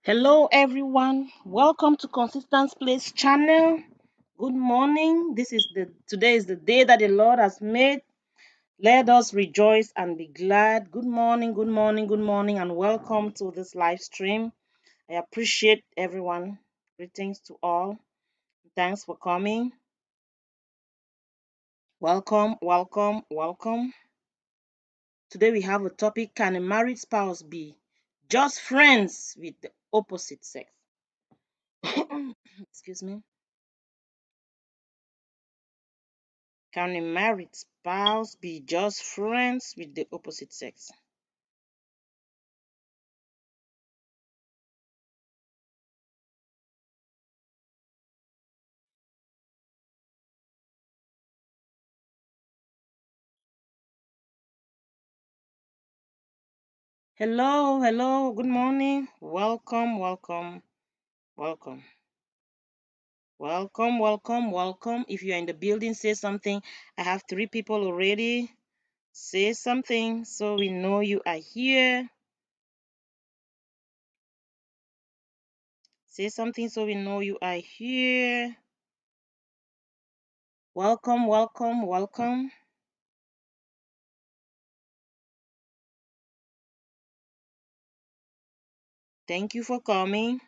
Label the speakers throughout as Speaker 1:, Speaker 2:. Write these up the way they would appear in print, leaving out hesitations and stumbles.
Speaker 1: Hello, everyone. Welcome to Consistence Place channel. Good morning. Today is the day that the Lord has made. Let us rejoice and be glad. Good morning, good morning, good morning, and welcome to this live stream. I appreciate everyone. Greetings to all. Thanks for coming. Welcome, welcome, welcome. Today we have a topic: can a married spouse be just friends with the opposite sex? Excuse me. Can a married spouse be just friends with the opposite sex? Hello, hello, good morning. Welcome, welcome, welcome, welcome, welcome, welcome. If you're in the building, say something. I have three people already. Say something so we know you are here. Say something so we know you are here. Welcome, welcome, welcome. Thank you for coming.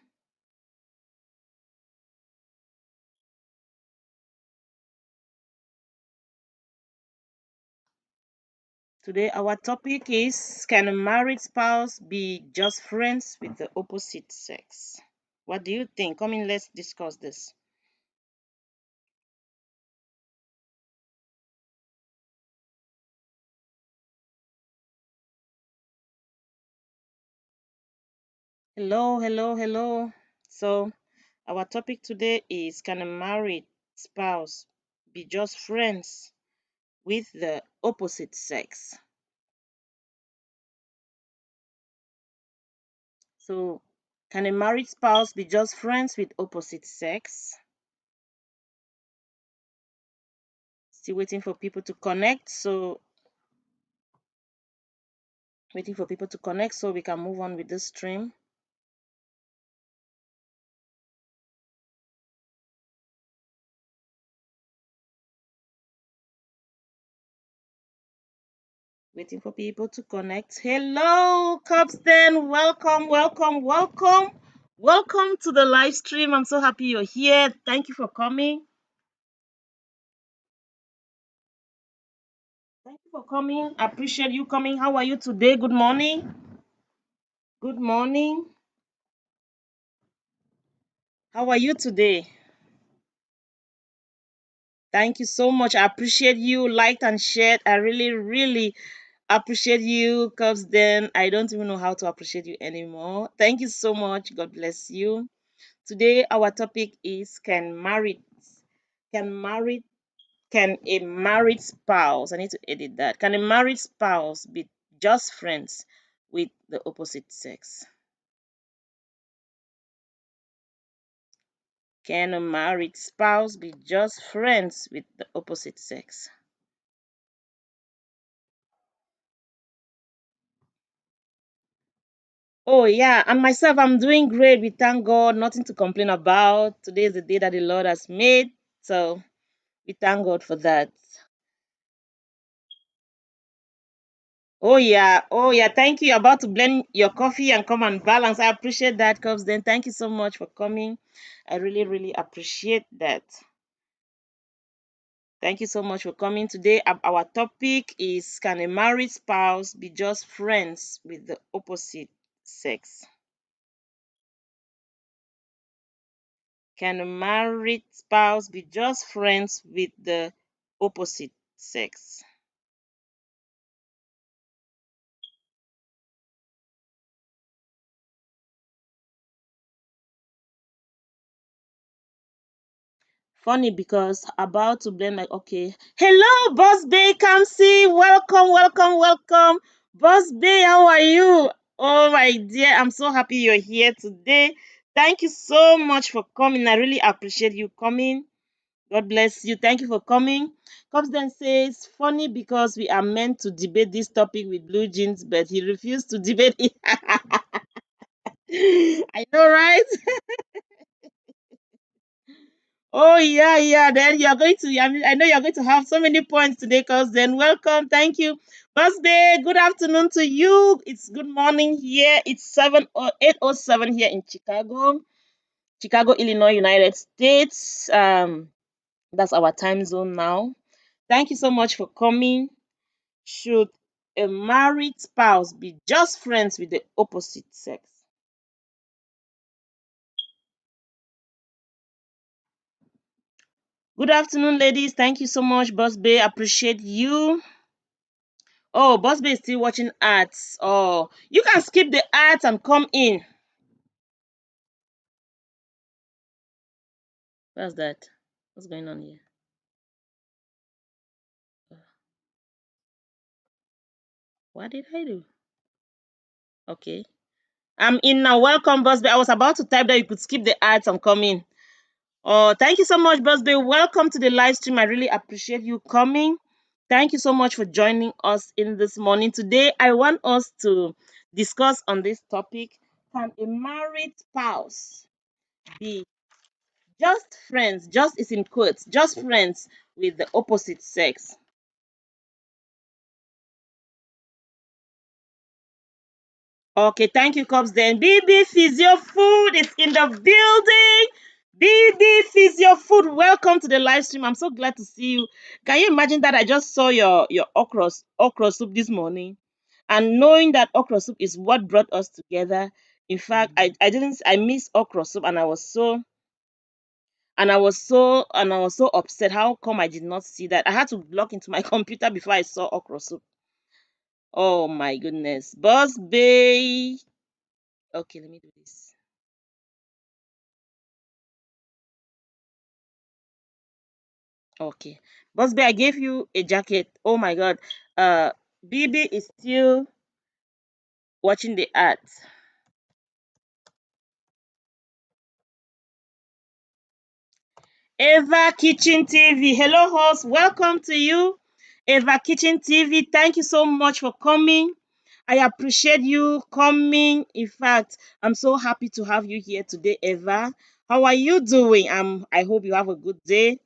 Speaker 1: Today, our topic is: can a married spouse be just friends with the opposite sex? What do you think? Come in, let's discuss this. Hello, hello, hello. So, our topic today is: can a married spouse be just friends with the opposite sex? So, can a married spouse be just friends with opposite sex? Still waiting for people to connect. So, waiting for people to connect so we can move on with this stream. Waiting for people to connect. Hello, Cubston. Welcome, welcome, welcome. Welcome to the live stream. I'm so happy you're here. Thank you for coming. Thank you for coming. I appreciate you coming. How are you today? Good morning. Good morning. How are you today? Thank you so much. I appreciate you liked and shared. I really, really appreciate you, Cubston. I don't even know how to appreciate you anymore. Thank you so much. God bless you. Today our topic is: can married can a married spouse, I need to edit that. Can a married spouse be just friends with the opposite sex? Can a married spouse be just friends with the opposite sex? Oh yeah, and myself, I'm doing great. We thank God, nothing to complain about. Today is the day that the Lord has made. So we thank God for that. Oh yeah. Thank you. You're about to blend your coffee and come and balance. I appreciate that, Cubs. Then thank you so much for coming. I really, really appreciate that. Thank you so much for coming today. Our topic is: can a married spouse be just friends with the opposite sex? Can a married spouse be just friends with the opposite sex? Funny because about to blend my okay. Hello, Boss Bay Kamsi. Welcome, welcome, welcome. Boss Bay, how are you? Oh my dear, I'm so happy you're here today. Thank you so much for coming. I really appreciate you coming. God bless you. Thank you for coming. Comes then says, funny because we are meant to debate this topic with blue jeans, but he refused to debate it. I know, right? Oh yeah, yeah. Then you're going to. I know you're going to have so many points today, cause then welcome. Thank you, birthday. Good afternoon to you. It's good morning here. It's 8:07 here in Chicago, Illinois, United States. That's our time zone now. Thank you so much for coming. Should a married spouse be just friends with the opposite sex? Good afternoon, ladies. Thank you so much, Boss Bay. Appreciate you. Oh, Boss Bay is still watching ads. Oh, you can skip the ads and come in. What's that? What's going on here? What did I do? Okay. I'm in now. Welcome, Boss Bay. I was about to type that you could skip the ads and come in. Oh, thank you so much, Boss Bay. Welcome to the live stream. I really appreciate you coming. Thank you so much for joining us in this morning. Today, I want us to discuss on this topic. Can a married spouse be just friends, just is in quotes, just friends with the opposite sex? Okay, thank you, Cops. Then BB Physio Food is in the building. BB Physio Food, welcome to the live stream. I'm so glad to see you. Can you imagine that I just saw your okra soup this morning, and knowing that okra soup is what brought us together. In fact, I didn't I missed okra soup, and I was so upset. How come I did not see that? I had to log into my computer before I saw okra soup. Oh my goodness, Boss Bay. Okay, let me do this. Okay. Boss Bay, I gave you a jacket. Oh my god. BB is still watching the ads. Eva Kitchen TV. Hello, host. Welcome to you. Eva Kitchen TV. Thank you so much for coming. I appreciate you coming. In fact, I'm so happy to have you here today, Eva. How are you doing? I hope you have a good day.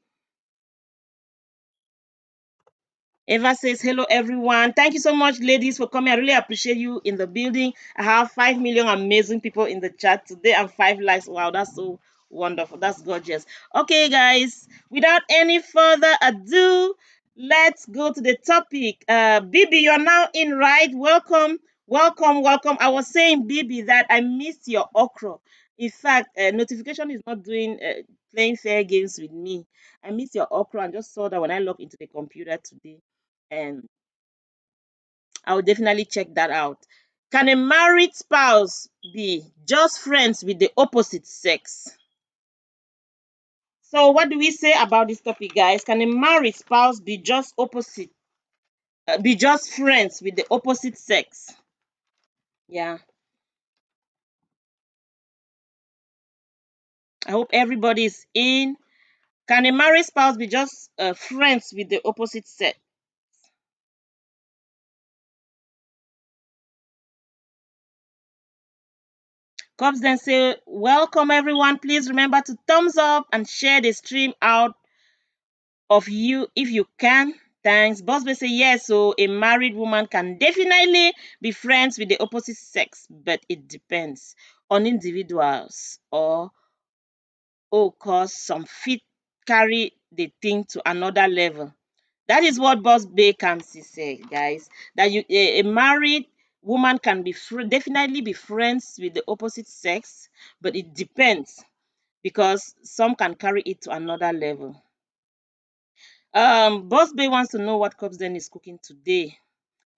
Speaker 1: Eva says, hello, everyone. Thank you so much, ladies, for coming. I really appreciate you in the building. I have 5 million amazing people in the chat today and 5 likes. Wow, that's so wonderful. That's gorgeous. Okay, guys, without any further ado, let's go to the topic. Bibi, you're now in, right? Welcome, welcome, welcome. I was saying, Bibi, that I missed your okra. In fact, notification is not doing playing fair games with me. I missed your okra and just saw that when I logged into the computer today, and I will definitely check that out. Can a married spouse be just friends with the opposite sex? So, what do we say about this topic, guys? Can a married spouse be just friends with the opposite sex? Yeah, I hope everybody is in. Can a married spouse be just friends with the opposite sex? Cops then say, welcome everyone. Please remember to thumbs up and share the stream out of you if you can. Thanks. Boss will say yes. So a married woman can definitely be friends with the opposite sex, but it depends on individuals or cause some fit carry the thing to another level. That is what Boss Bay Kamsi said, guys. That a married woman can definitely be friends with the opposite sex, but it depends because some can carry it to another level. Boss Bay wants to know what Cubs then is cooking today.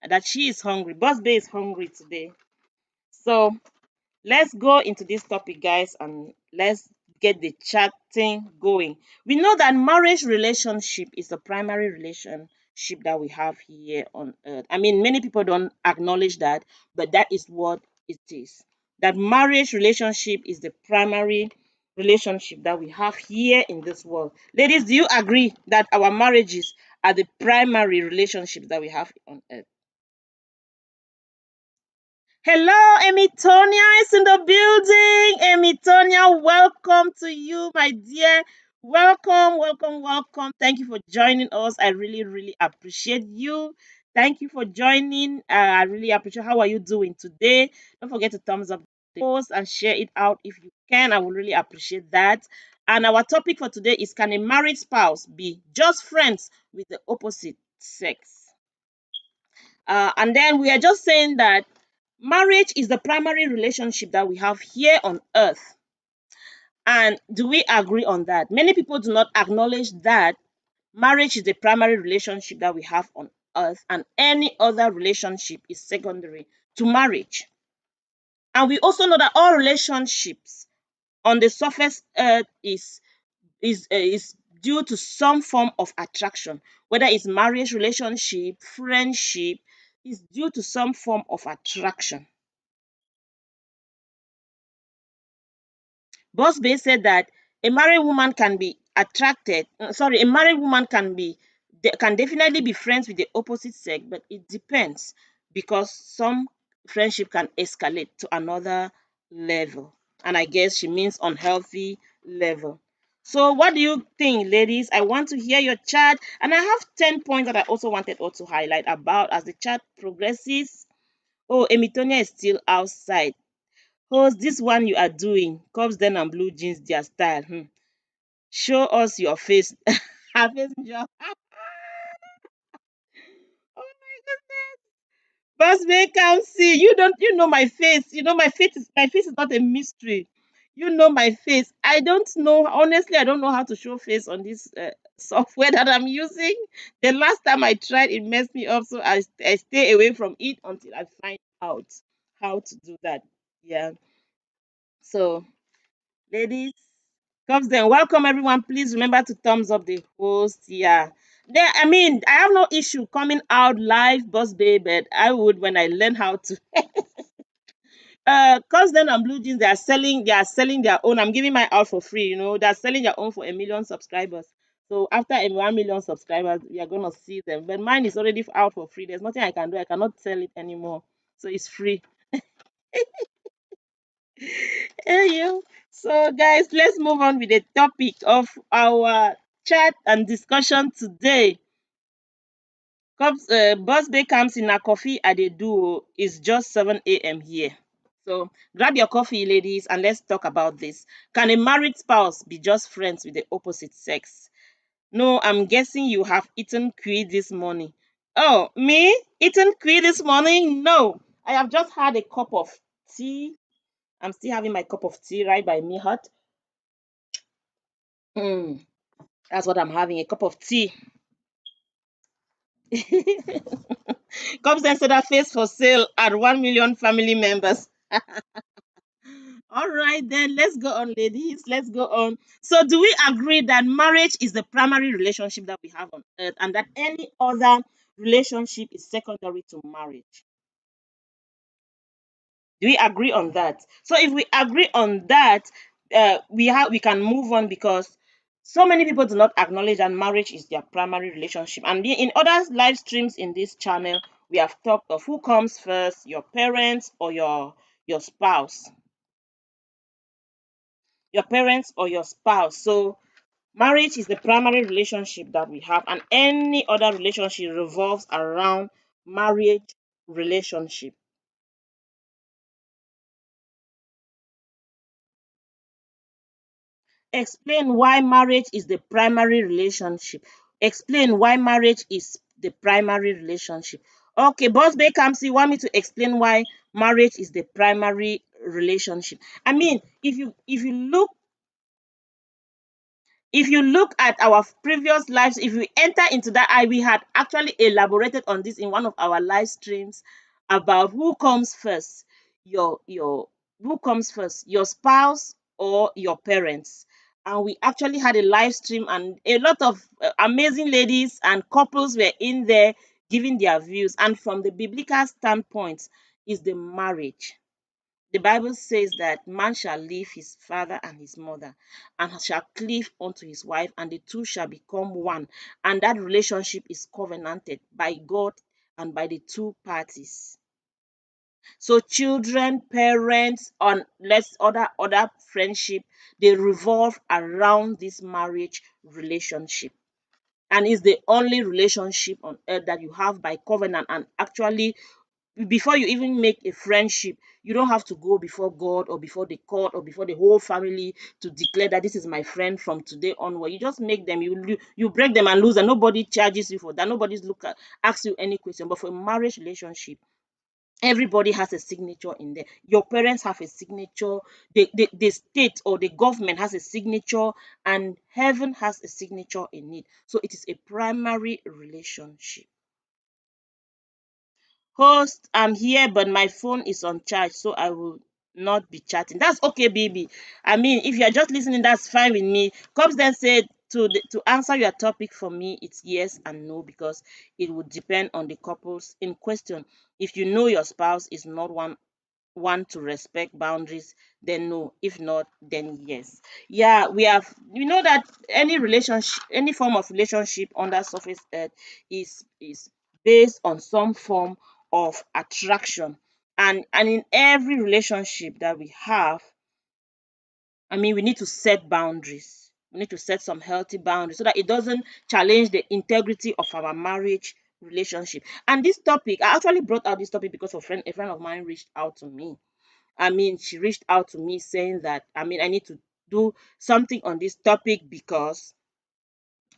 Speaker 1: That she is hungry. Boss Bay is hungry today. So let's go into this topic, guys, and let's get the chatting going. We know that marriage relationship is the primary relationship that we have here on earth. I mean, many people don't acknowledge that, but that is what it is. That marriage relationship is the primary relationship that we have here in this world. Ladies, do you agree that our marriages are the primary relationships that we have on earth? Hello, Emitonia is in the building. Emitonia, welcome to you, my dear. Welcome, welcome, welcome. Thank you for joining us. I really, really appreciate you. Thank you for joining. I really appreciate. How are you doing today? Don't forget to thumbs up the post and share it out if you can. I would really appreciate that. And our topic for today is: can a married spouse be just friends with the opposite sex? And then we are just saying that marriage is the primary relationship that we have here on earth. And do we agree on that? Many people do not acknowledge that marriage is the primary relationship that we have on earth, and any other relationship is secondary to marriage. And we also know that all relationships on the surface earth is due to some form of attraction, whether it's marriage relationship, friendship, is due to some form of attraction. Boss Bay said that a married woman can be attracted, sorry, a married woman can definitely be friends with the opposite sex, but it depends because some friendship can escalate to another level. And I guess she means unhealthy level. So what do you think, ladies? I want to hear your chat. And I have 10 points that I also wanted to highlight about as the chat progresses. Oh, Emitonia is still outside. Host, this one you are doing, cups then and blue jeans, their style. Show us your face. Her face job. Oh my goodness. Boss may come see. You know my face. You know my face is not a mystery. You know my face. I don't know. Honestly, I don't know how to show face on this software that I'm using. The last time I tried, it messed me up. So I stay away from it until I find out how to do that. Yeah. So ladies, comes then. Welcome everyone. Please remember to thumbs up the post. Yeah. I have no issue coming out live, boss babe, but I would when I learn how to. Cause then on Blue Jeans, they are selling their own. I'm giving my out for free, they're selling their own for 1 million subscribers. So after a 1 million subscribers, we are gonna see them. But mine is already out for free. There's nothing I can do. I cannot sell it anymore. So it's free. Yeah. So, guys, let's move on with the topic of our chat and discussion today. Boss Bay comes in a coffee at the duo. It's just 7 a.m. here. So, grab your coffee, ladies, and let's talk about this. Can a married spouse be just friends with the opposite sex? No, I'm guessing you have eaten kui this morning. Oh, me? Eaten kui this morning? No. I have just had a cup of tea. I'm still having my cup of tea right by me hot. Mm, that's what I'm having, a cup of tea. Comes and said that face for sale at 1 million family members. All right, then let's go on, ladies. Let's go on. So, do we agree that marriage is the primary relationship that we have on earth and that any other relationship is secondary to marriage? Do we agree on that? So if we agree on that, we can move on because so many people do not acknowledge that marriage is their primary relationship. And in other live streams in this channel, we have talked of who comes first, your parents or your spouse, your parents or your spouse. So marriage is the primary relationship that we have, and any other relationship revolves around marriage relationship. Explain why marriage is the primary relationship. Explain why marriage is the primary relationship. Okay, Boss Bay Kamsi, you want me to explain why marriage is the primary relationship? I mean, if you look at our previous lives, if we enter into that, we had actually elaborated on this in one of our live streams about who comes first, your who comes first, your spouse or your parents. And we actually had a live stream, and a lot of amazing ladies and couples were in there giving their views. And from the biblical standpoint, is the marriage. The Bible says that man shall leave his father and his mother and shall cleave unto his wife, and the two shall become one. And that relationship is covenanted by God and by the two parties. So children, parents, on less other friendship, they revolve around this marriage relationship. And it's the only relationship on earth that you have by covenant. And actually, before you even make a friendship, you don't have to go before God or before the court or before the whole family to declare that this is my friend from today onward. You just make them, you break them and lose, and nobody charges you for that. Nobody's look at asks you any question. But for a marriage relationship, everybody has a signature in there. Your parents have a signature, the state or the government has a signature, and heaven has a signature in it. So it is a primary relationship. Host, I'm here, but my phone is on charge, so I will not be chatting. That's okay, baby. I mean, if you're just listening, that's fine with me. Cops then said to answer your topic for me, it's yes and no, because it would depend on the couples in question. If you know your spouse is not one to respect boundaries, then no. If not, then yes. Yeah, we know that any relationship, any form of relationship under surface earth is based on some form of attraction. And in every relationship that we have, I mean, we need to set boundaries. We need to set some healthy boundaries so that it doesn't challenge the integrity of our marriage relationship. And this topic, I actually brought out this topic because a friend of mine reached out to me. I mean, she reached out to me saying that, I mean, I need to do something on this topic because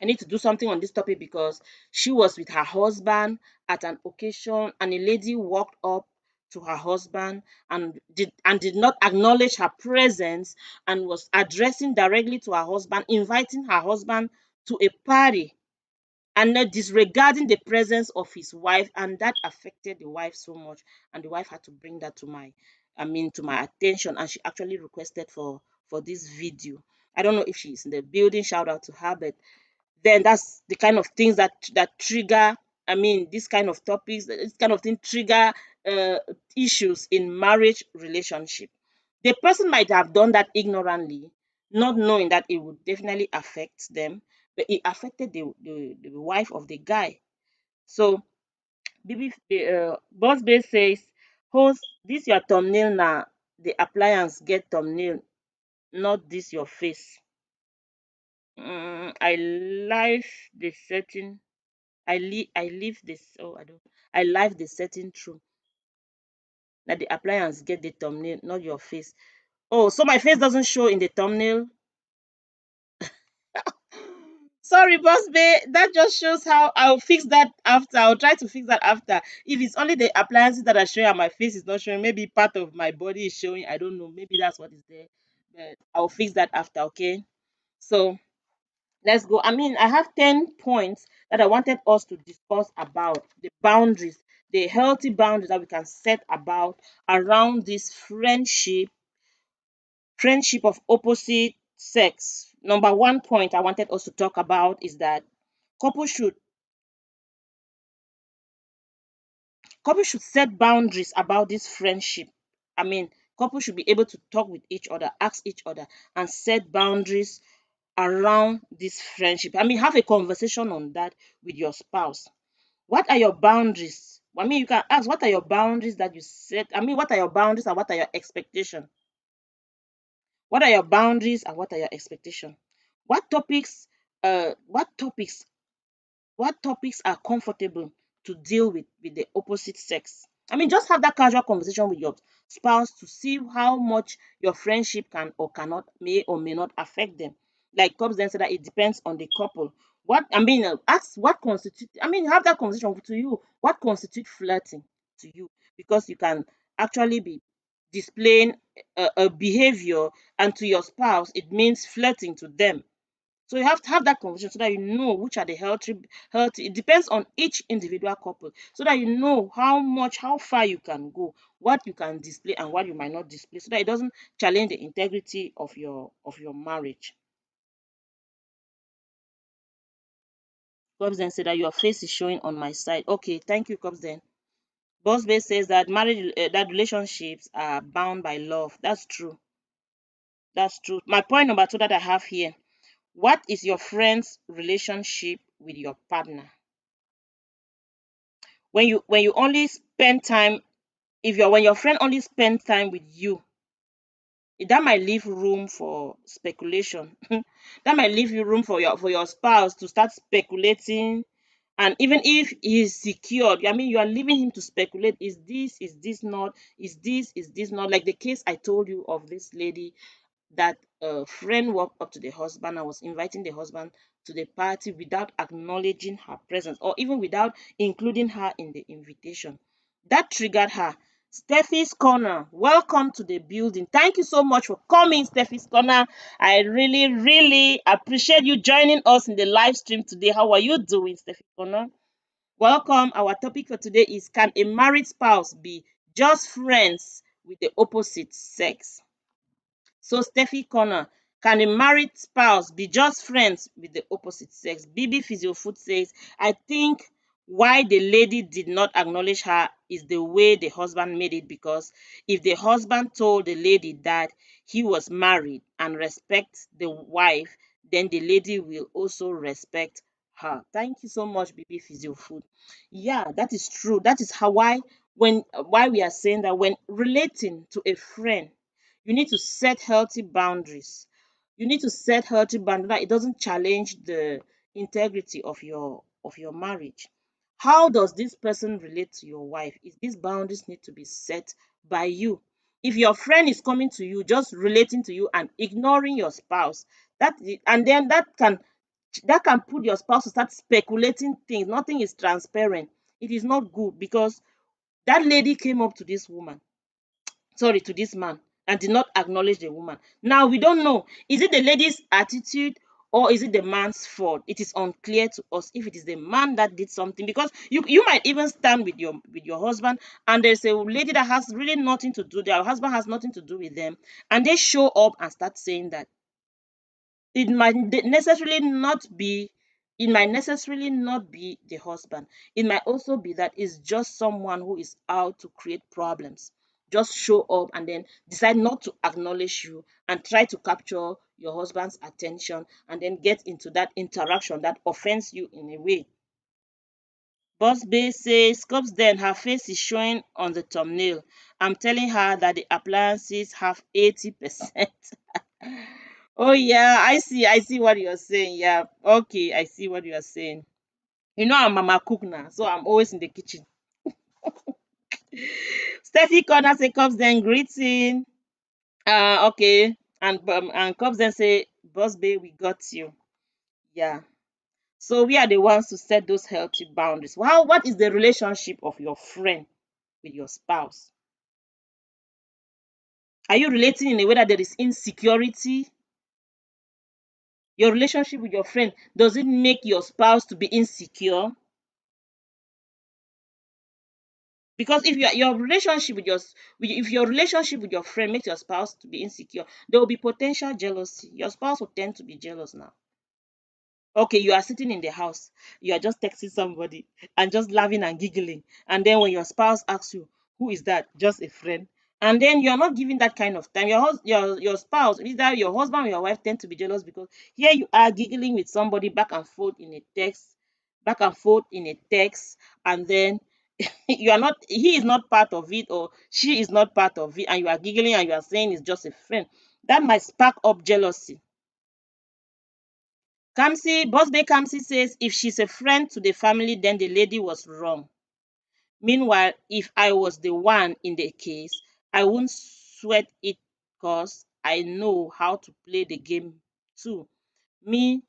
Speaker 1: I need to do something on this topic because she was with her husband at an occasion, and a lady walked up to her husband and did not acknowledge her presence, and was addressing directly to her husband, inviting her husband to a party, and not disregarding the presence of his wife, and that affected the wife so much. And the wife had to bring that to my attention, and she actually requested for this video. I don't know if she's in the building. Shout out to her. But then that's the kind of things that trigger, I mean, this kind of topics, this kind of thing trigger uh, issues in marriage relationship. The person might have done that ignorantly, not knowing that it would definitely affect them, but it affected the wife of the guy. So boss babe says, host, this your thumbnail now, the appliance get thumbnail, not this your face. I live the setting. I leave this. Oh, I don't. I live the setting through. That the appliance get the thumbnail, not your face. Oh, so my face doesn't show in the thumbnail. Sorry, boss babe. That just shows how I'll fix that after. I'll try to fix that after. If it's only the appliances that are showing and my face is not showing, maybe part of my body is showing. I don't know. Maybe that's what is there. But I'll fix that after. Okay. So let's go. I mean, I have 10 points that I wanted us to discuss about the boundaries, the healthy boundaries that we can set about around this friendship of opposite sex. Number one point I wanted us to talk about is that couples should couples should set boundaries about this friendship. I mean, couples should be able to talk with each other, ask each other, and set boundaries around this friendship. I mean, have a conversation on that with your spouse. What are your boundaries? I mean, you can ask, what are your boundaries that you set? I mean, what are your boundaries and what are your expectations? What are your boundaries and what are your expectations? What topics, uh, what topics what topics are comfortable to deal with the opposite sex? I mean, just have that casual conversation with your spouse to see how much your friendship can or cannot, may or may not affect them. Like Cobbs then said that it depends on the couple. What I mean, ask what constitute. I mean, have that conversation to you. What constitutes flirting to you? Because you can actually be displaying a behavior, and to your spouse, it means flirting to them. So you have to have that conversation so that you know which are the healthy. It depends on each individual couple, so that you know how far you can go, what you can display and what you might not display, so that it doesn't challenge the integrity of your marriage. Cobbs then said that your face is showing on my side. Okay, thank you, Cobbs then. Boss Bay says that that relationships are bound by love. That's true. That's true. My point number two that I have here. What is your friend's relationship with your partner? When you only spend time If you're when your friend only spend time with you, that might leave room for speculation. That might leave you room for your spouse to start speculating. And even if he is secured, I mean, you are leaving him to speculate. Is this not? Is this not? Like the case I told you of this lady that a friend walked up to the husband and was inviting the husband to the party without acknowledging her presence or even without including her in the invitation. That triggered her. Steffi's Corner, welcome to the building. Thank you so much for coming, Steffi's Corner. I really, really appreciate you joining us in the live stream today. How are you doing, Steffi's Corner? Welcome. Our topic for today is, can a married spouse be just friends with the opposite sex? So, Steffi Corner, can a married spouse be just friends with the opposite sex? BB Physio Food says, I think why the lady did not acknowledge her is the way the husband made it, because if the husband told the lady that he was married and respect the wife, then the lady will also respect her. Thank you so much, BB Physio Food. Yeah, that is true. That is how why we are saying that when relating to a friend, you need to set healthy boundaries. You need to set healthy boundaries that it doesn't challenge the integrity of your marriage. How does this person relate to your wife? Is these boundaries need to be set by you? If your friend is coming to you just relating to you and ignoring your spouse, and then that can put your spouse to start speculating things. Nothing is transparent. It is not good, because that lady came up to this woman, sorry, to this man, and did not acknowledge the woman. Now we don't know, is it the lady's attitude or is it the man's fault? It is unclear to us if it is the man that did something, because you might even stand with your husband, and there's a lady that has really nothing to do, their husband has nothing to do with them, and they show up and start saying that. It might necessarily not be, it might necessarily not be the husband. It might also be that it's just someone who is out to create problems, just show up and then decide not to acknowledge you and try to capture your husband's attention, and then get into that interaction that offends you in a way. Boss Bay says, Scopes, then her face is showing on the thumbnail. I'm telling her that the appliances have 80%. Oh yeah, I see what you're saying. Yeah, okay, I see what you're saying. You know I'm mama cook now, so I'm always in the kitchen. Steffi Corner say, Cops then greeting. Okay, and Cops then say, Boss Bay, we got you. Yeah. So we are the ones to set those healthy boundaries. Wow, what is the relationship of your friend with your spouse? Are you relating in a way that there is insecurity? Your relationship with your friend, does it make your spouse to be insecure? Because if your relationship with if your relationship with your friend makes your spouse to be insecure, there will be potential jealousy. Your spouse will tend to be jealous now. Okay, you are sitting in the house, you are just texting somebody and just laughing and giggling, and then when your spouse asks you, who is that? Just a friend. And then you're not giving that kind of time. Your spouse, either your husband or your wife, tend to be jealous, because here you are giggling with somebody back and forth in a text, back and forth in a text, and then you are not, he is not part of it, or she is not part of it, and you are giggling and you are saying it's just a friend. That might spark up jealousy. Kamsi says, if she's a friend to the family, then the lady was wrong. Meanwhile, if I was the one in the case, I wouldn't sweat it, because I know how to play the game too. Me,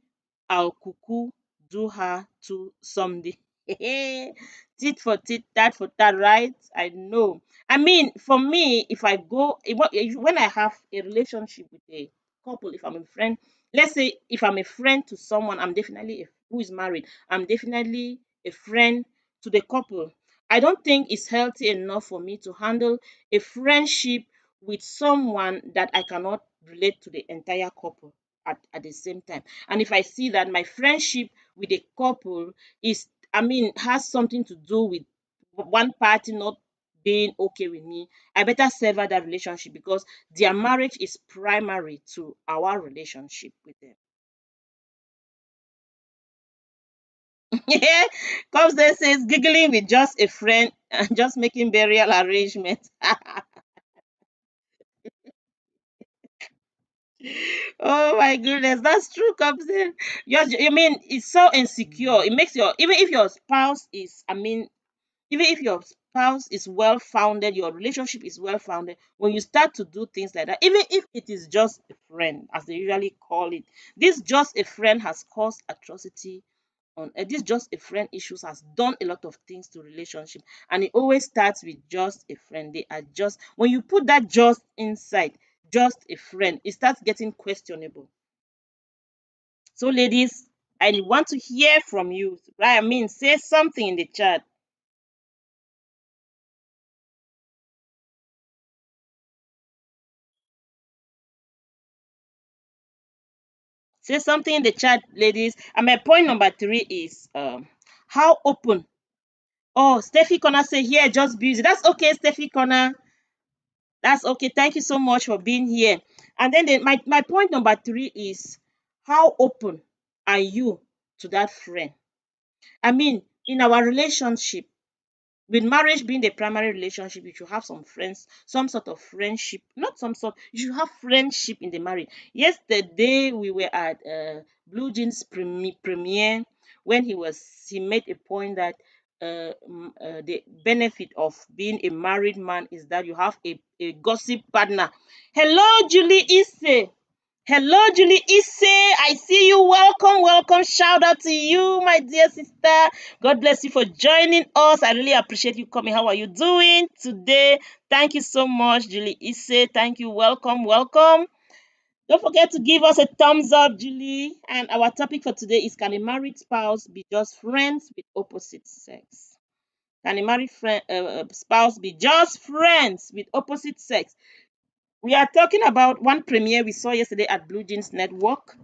Speaker 1: I'll cuckoo do her to someday. Tit for tit, tat for tat, right? I know. I mean, for me, if I go, when I have a relationship with a couple, if I'm a friend, let's say if I'm a friend to someone, who is married, I'm definitely a friend to the couple. I don't think it's healthy enough for me to handle a friendship with someone that I cannot relate to the entire couple at the same time. And if I see that my friendship with a couple is, I mean, has something to do with one party not being okay with me, I better sever that relationship, because their marriage is primary to our relationship with them. Comes there says, giggling with just a friend Just making burial arrangements. Oh my goodness, that's true, Captain. Yes, I mean, it's so insecure. It makes your, even if your spouse is, I mean, even if your spouse is well founded, your relationship is well founded, when you start to do things like that, even if it is just a friend, as they usually call it, this just a friend has caused atrocity on this just a friend issues has done a lot of things to relationship, and it always starts with just a friend. They are just, when you put that just inside just a friend, it starts getting questionable. So ladies, I want to hear from you, right? I mean, say something in the chat. Say something in the chat, ladies. And my point number three is how open. Oh, Steffi Connor say here just busy. That's okay, Steffi Connor. That's okay. Thank you so much for being here. And then my point number three is how open are you to that friend? I mean, in our relationship, with marriage being the primary relationship, you should have some friends, some sort of friendship, not some sort, you should have friendship in the marriage. Yesterday we were at Blue Jeans premiere, when he made a point that the benefit of being a married man is that you have a gossip partner. Hello, Julie Isse. Hello, Julie Isse. I see you. Welcome, welcome. Shout out to you, my dear sister. God bless you for joining us. I really appreciate you coming. How are you doing today? Thank you so much, Julie Isse. Thank you. Welcome, welcome. Don't forget to give us a thumbs up, Julie. And our topic for today is, can a married spouse be just friends with opposite sex? Can a married spouse be just friends with opposite sex? We are talking about one premiere we saw yesterday at Blue Jeans Network.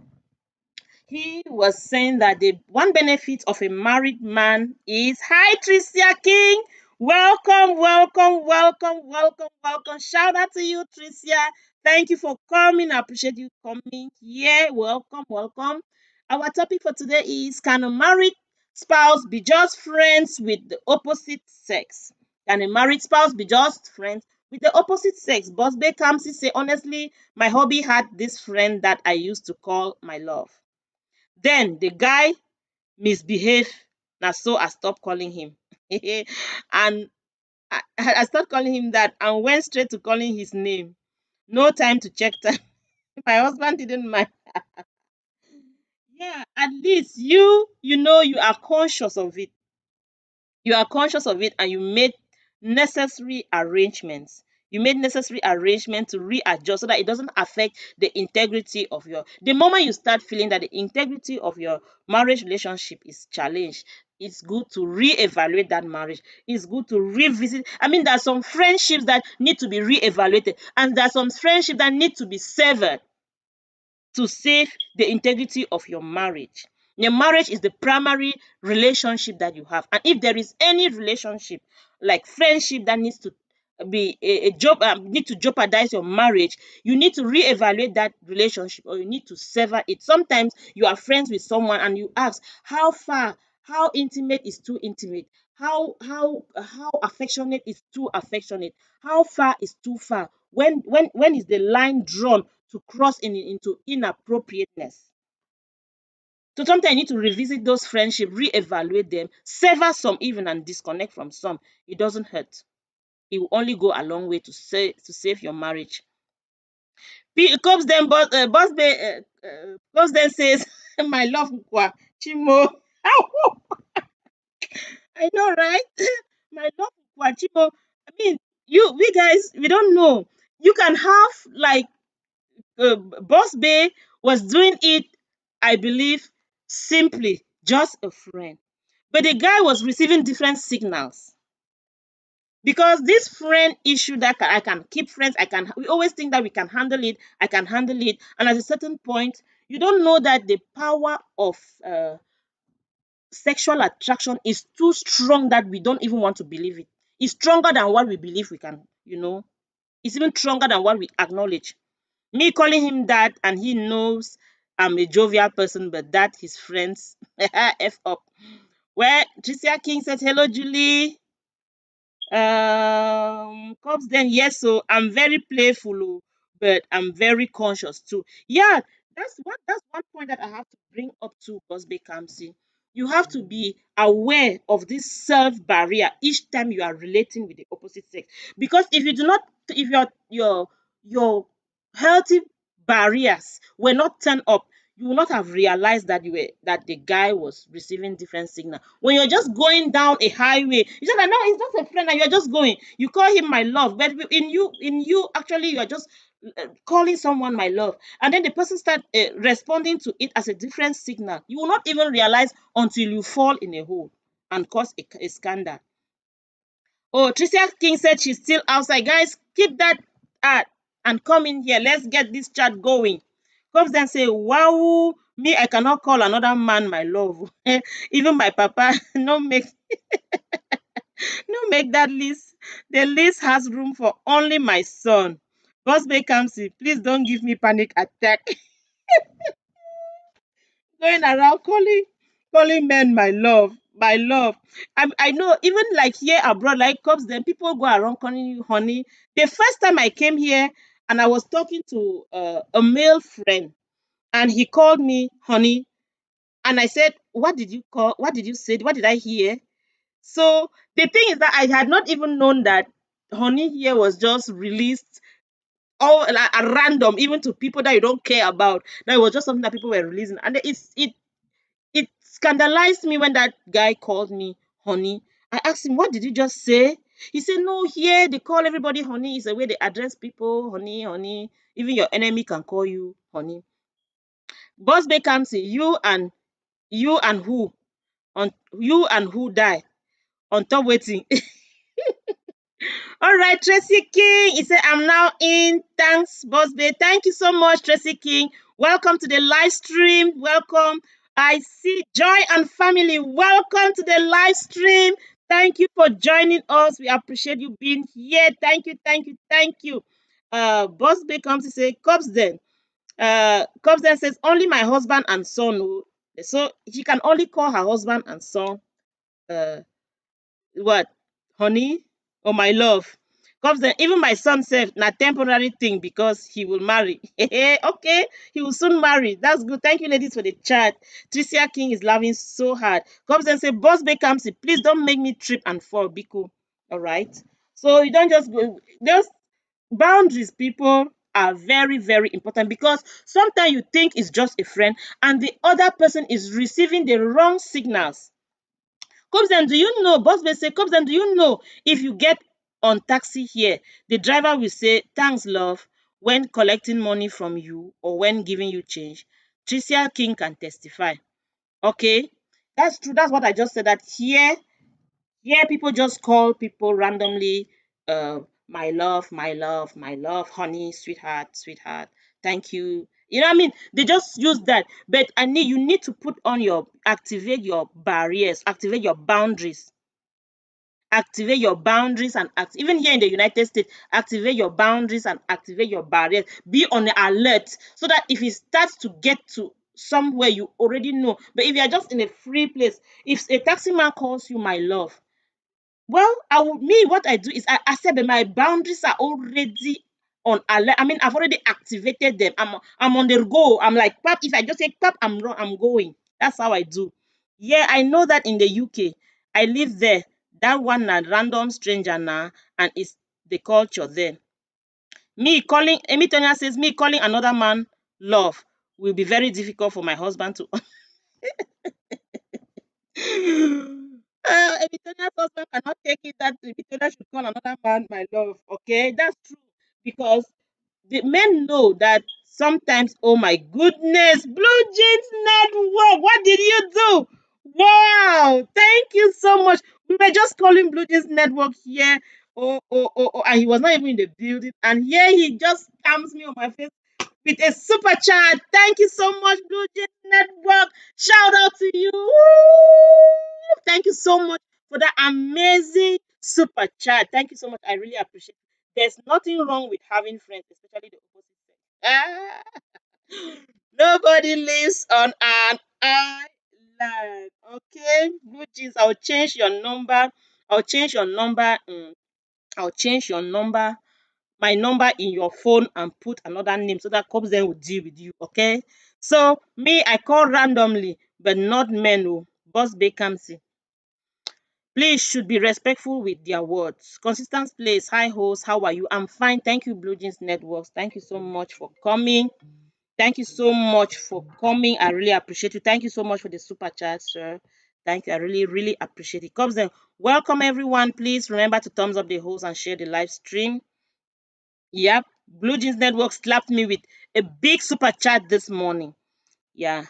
Speaker 1: He was saying that the one benefit of a married man is, hi Tricia King, welcome, welcome, welcome, welcome, welcome. Shout out to you, Tricia. Thank you for coming. I appreciate you coming here. Welcome, welcome. Our topic for today is, can a married spouse be just friends with the opposite sex? Can a married spouse be just friends with the opposite sex? Boss Bay Kamsi say, honestly, my hobby had this friend that I used to call my love. Then the guy misbehaved. Now so I stopped calling him. And I stopped calling him that and went straight to calling his name. No time to check time. My husband didn't mind. Yeah, at least you know you are conscious of it. You are conscious of it, and you made necessary arrangements. You made necessary arrangements to readjust so that it doesn't affect the integrity of your, the moment you start feeling that the integrity of your marriage relationship is challenged, it's good to reevaluate that marriage. It's good to revisit. I mean, there are some friendships that need to be reevaluated, and there are some friendships that need to be severed to save the integrity of your marriage. Your marriage is the primary relationship that you have. And if there is any relationship like friendship that needs to be a job, need to jeopardize your marriage, you need to reevaluate that relationship, or you need to sever it. Sometimes you are friends with someone and you ask, how far, how intimate is too intimate? How affectionate is too affectionate? How far is too far? When is the line drawn to cross into inappropriateness? So sometimes you need to revisit those friendships, reevaluate them, sever some even, and disconnect from some. It doesn't hurt. It will only go a long way to save your marriage. Comes then, Comes then says, "My love, Nkwa, Chimo." I know, right? My love, Nkwa, Chimo. I mean, we guys, we don't know. You can have like Boss Bay was doing it, I believe, simply just a friend. But the guy was receiving different signals, because this friend issue that I can keep friends, we always think that we can handle it, I can handle it. And at a certain point, you don't know that the power of sexual attraction is too strong that we don't even want to believe it. It's stronger than what we believe we can. It's even stronger than what we acknowledge. Me calling him that, and he knows I'm a jovial person, but that his friends F up. Well, Tricia King says, hello, Julie. Comes then, yes, so I'm very playful, oh, but I'm very conscious too. Yeah, that's one point that I have to bring up to Bosbe Kamsi. You have to be aware of this self barrier each time you are relating with the opposite sex. Because if you do not, if your healthy barriers were not turned up, you will not have realized that the guy was receiving different signal. When you're just going down a highway, you just like, no, it's just a friend, and you're just going. You call him my love, but in you actually you are just calling someone my love, and then the person start responding to it as a different signal. You will not even realize until you fall in a hole and cause a scandal. Oh, Tricia King said she's still outside. Guys, keep that at and come in here. Let's get this chat going. Comes then say, wow, me, I cannot call another man my love. Even my papa, no make that list. The list has room for only my son. Boss Bay Kamsi, please don't give me panic attack. Going around calling men my love, my love. I know even like here abroad, like cops, then people go around calling you honey. The first time I came here and I was talking to a male friend, and he called me honey, and I said, what did you say? What did I hear? So the thing is that I had not even known that honey here was just released all like, at random, even to people that you don't care about. That it was just something that people were releasing, and it scandalized me when that guy called me honey. I asked him, what did you just say? He said, no, here they call everybody honey. It's the way they address people, honey, honey. Even your enemy can call you honey. Boss Bay comes in, you and who? On you and who die? On top waiting. All right, Tracy King. He said, I'm now in. Thanks, Boss Bay. Thank you so much, Tracy King. Welcome to the live stream. Welcome. I see Joy and family. Welcome to the live stream. Thank you for joining us. We appreciate you being here. Thank you, thank you, thank you. Boss Bay comes to say, Cops then says, only my husband and son. Oh." So she can only call her husband and son. Uh, what honey or my love. Comes then even my son said na temporary thing because he will marry. Okay, he will soon marry. That's good. Thank you, ladies, for the chat. Tricia King is laughing so hard. Comes and say, boss Bekamsi, please don't make me trip and fall, Biko. All right, so you don't just go. Just boundaries, people, are very very important, because sometimes you think it's just a friend and the other person is receiving the wrong signals. Cobs, do you know, boss may say, Cobs, do you know, if you get on taxi here, the driver will say, thanks, love, when collecting money from you or when giving you change. Tricia King can testify. Okay, that's true. That's what I just said. That here people just call people randomly, my love, my love, my love, honey, sweetheart, sweetheart, thank you. You know what I mean? They just use that. But you need to activate your barriers, activate your boundaries. Activate your boundaries and even here in the United States, activate your boundaries and activate your barriers. Be on the alert so that if it starts to get to somewhere you already know. But if you are just in a free place, if a taxi man calls you my love, well, what I do is I accept that my boundaries are already on alert. I mean, I've already activated them. I'm on the go. I'm like, pap, if I just say pap, I'm going. That's how I do. Yeah, I know that in the UK. I live there. That one a random stranger now, and it's the culture there. Amy Tonya says, me calling another man love will be very difficult for my husband to Ebitona's husband cannot take it that Ebitona should call another man my love. Okay, that's true. Because the men know that sometimes, oh my goodness, Blue Jeans Network, what did you do? Wow, thank you so much. We were just calling Blue Jeans Network here. Oh, and he was not even in the building. And here he just comes me on my face with a super chat. Thank you so much, Blue Jeans Network. Shout out to you. Woo! Thank you so much for that amazing super chat. Thank you so much. I really appreciate it. There's nothing wrong with having friends, especially the opposite sex. Nobody lives on an island. Okay, Blue Jeans, I'll change your number. I'll change your number. I'll change your number, my number in your phone and put another name so that cops then will deal with you. Okay. So me, I call randomly, but not men. Oh, boss vacancy. Please should be respectful with their words. Consistent place. Hi host, how are you? I'm fine. Thank you, Blue Jeans Networks. Thank you so much for coming. Thank you so much for coming. I really appreciate you. Thank you so much for the super chat, sir. Thank you. I really, really appreciate it. Comes then. Welcome everyone. Please remember to thumbs up the host and share the live stream. Yep. Blue Jeans Network slapped me with a big super chat this morning. Yeah.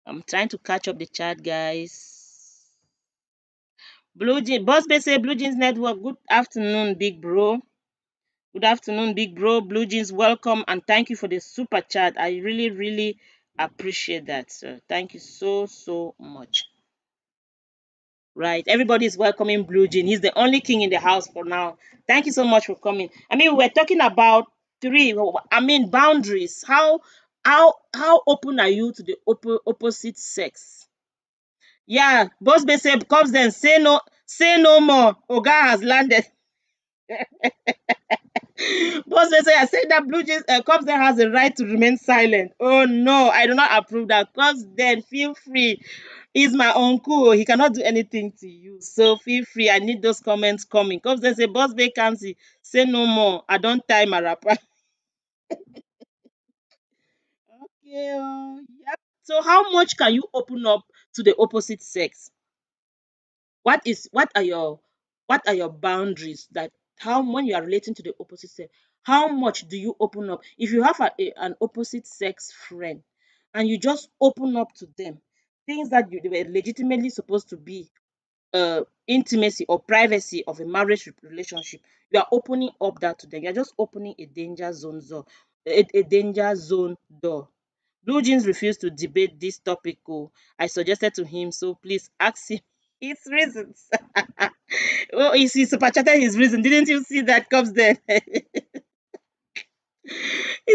Speaker 1: I'm trying to catch up the chat, guys. Blue Jeans, Boss Bay say Blue Jeans Network. Good afternoon, big bro. Good afternoon, big bro. Blue Jeans, welcome and thank you for the super chat. I really, really appreciate that, sir. Thank you so, so much. Right. Everybody is welcoming Blue Jean. He's the only king in the house for now. Thank you so much for coming. I mean, we're talking about boundaries. How open are you to the opposite sex? Yeah, boss Bay say comes then say no more. Oga has landed. Boss may say, I said that Blue Jays Cubs then has the right to remain silent. Oh no, I do not approve that. Cubs then feel free. He's my uncle. He cannot do anything to you. So feel free. I need those comments coming. Cubs then say, boss vacancy. Say no more. I don't tie my rapper. Okay. Yep. So how much can you open up to the opposite sex? What are your boundaries that how when you are relating to the opposite sex, how much do you open up? If you have an opposite sex friend and you just open up to them things that they were legitimately supposed to be intimacy or privacy of a marriage relationship, you are opening up that to them. You're just opening a danger zone door. Blue Jeans refused to debate this topic. Oh, I suggested to him, so please ask him his reasons. Well, he super chatted his reason. Didn't you see that comes there? He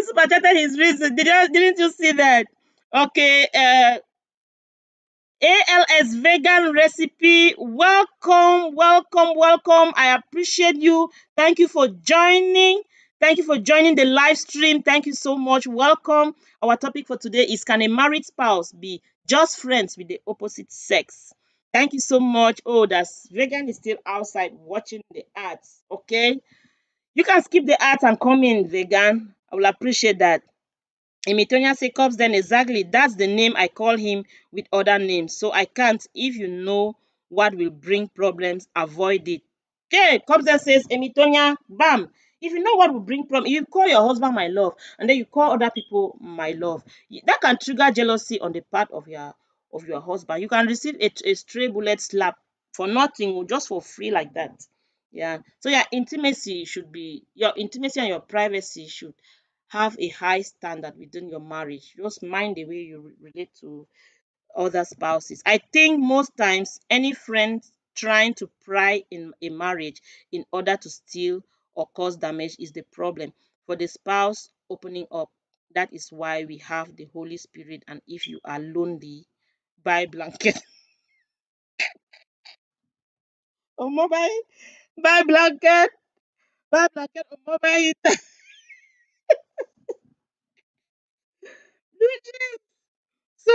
Speaker 1: super chatted his reason. Didn't you see that? Okay, ALS vegan recipe. Welcome, welcome, welcome. I appreciate you. Thank you for joining. Thank you for joining the live stream. Thank you so much. Welcome. Our topic for today is, can a married spouse be just friends with the opposite sex? Thank you so much. Oh, that's vegan is still outside watching the ads. Okay. You can skip the ads and come in, vegan. I will appreciate that. Emitonia say Cops then exactly. That's the name I call him with other names. So I can't. If you know what will bring problems, avoid it. Okay, Cops then says Emitonia, bam. If you know what will bring problem, you call your husband my love, and then you call other people my love. That can trigger jealousy on the part of your husband. You can receive a stray bullet slap for nothing, just for free like that. Yeah. So your intimacy and your privacy should have a high standard within your marriage. Just mind the way you relate to other spouses. I think most times any friend trying to pry in a marriage in order to steal or cause damage is the problem. For the spouse opening up, that is why we have the Holy Spirit. And if you are lonely, buy blanket or mobile, buy blanket, buy blanket or mobile heater. So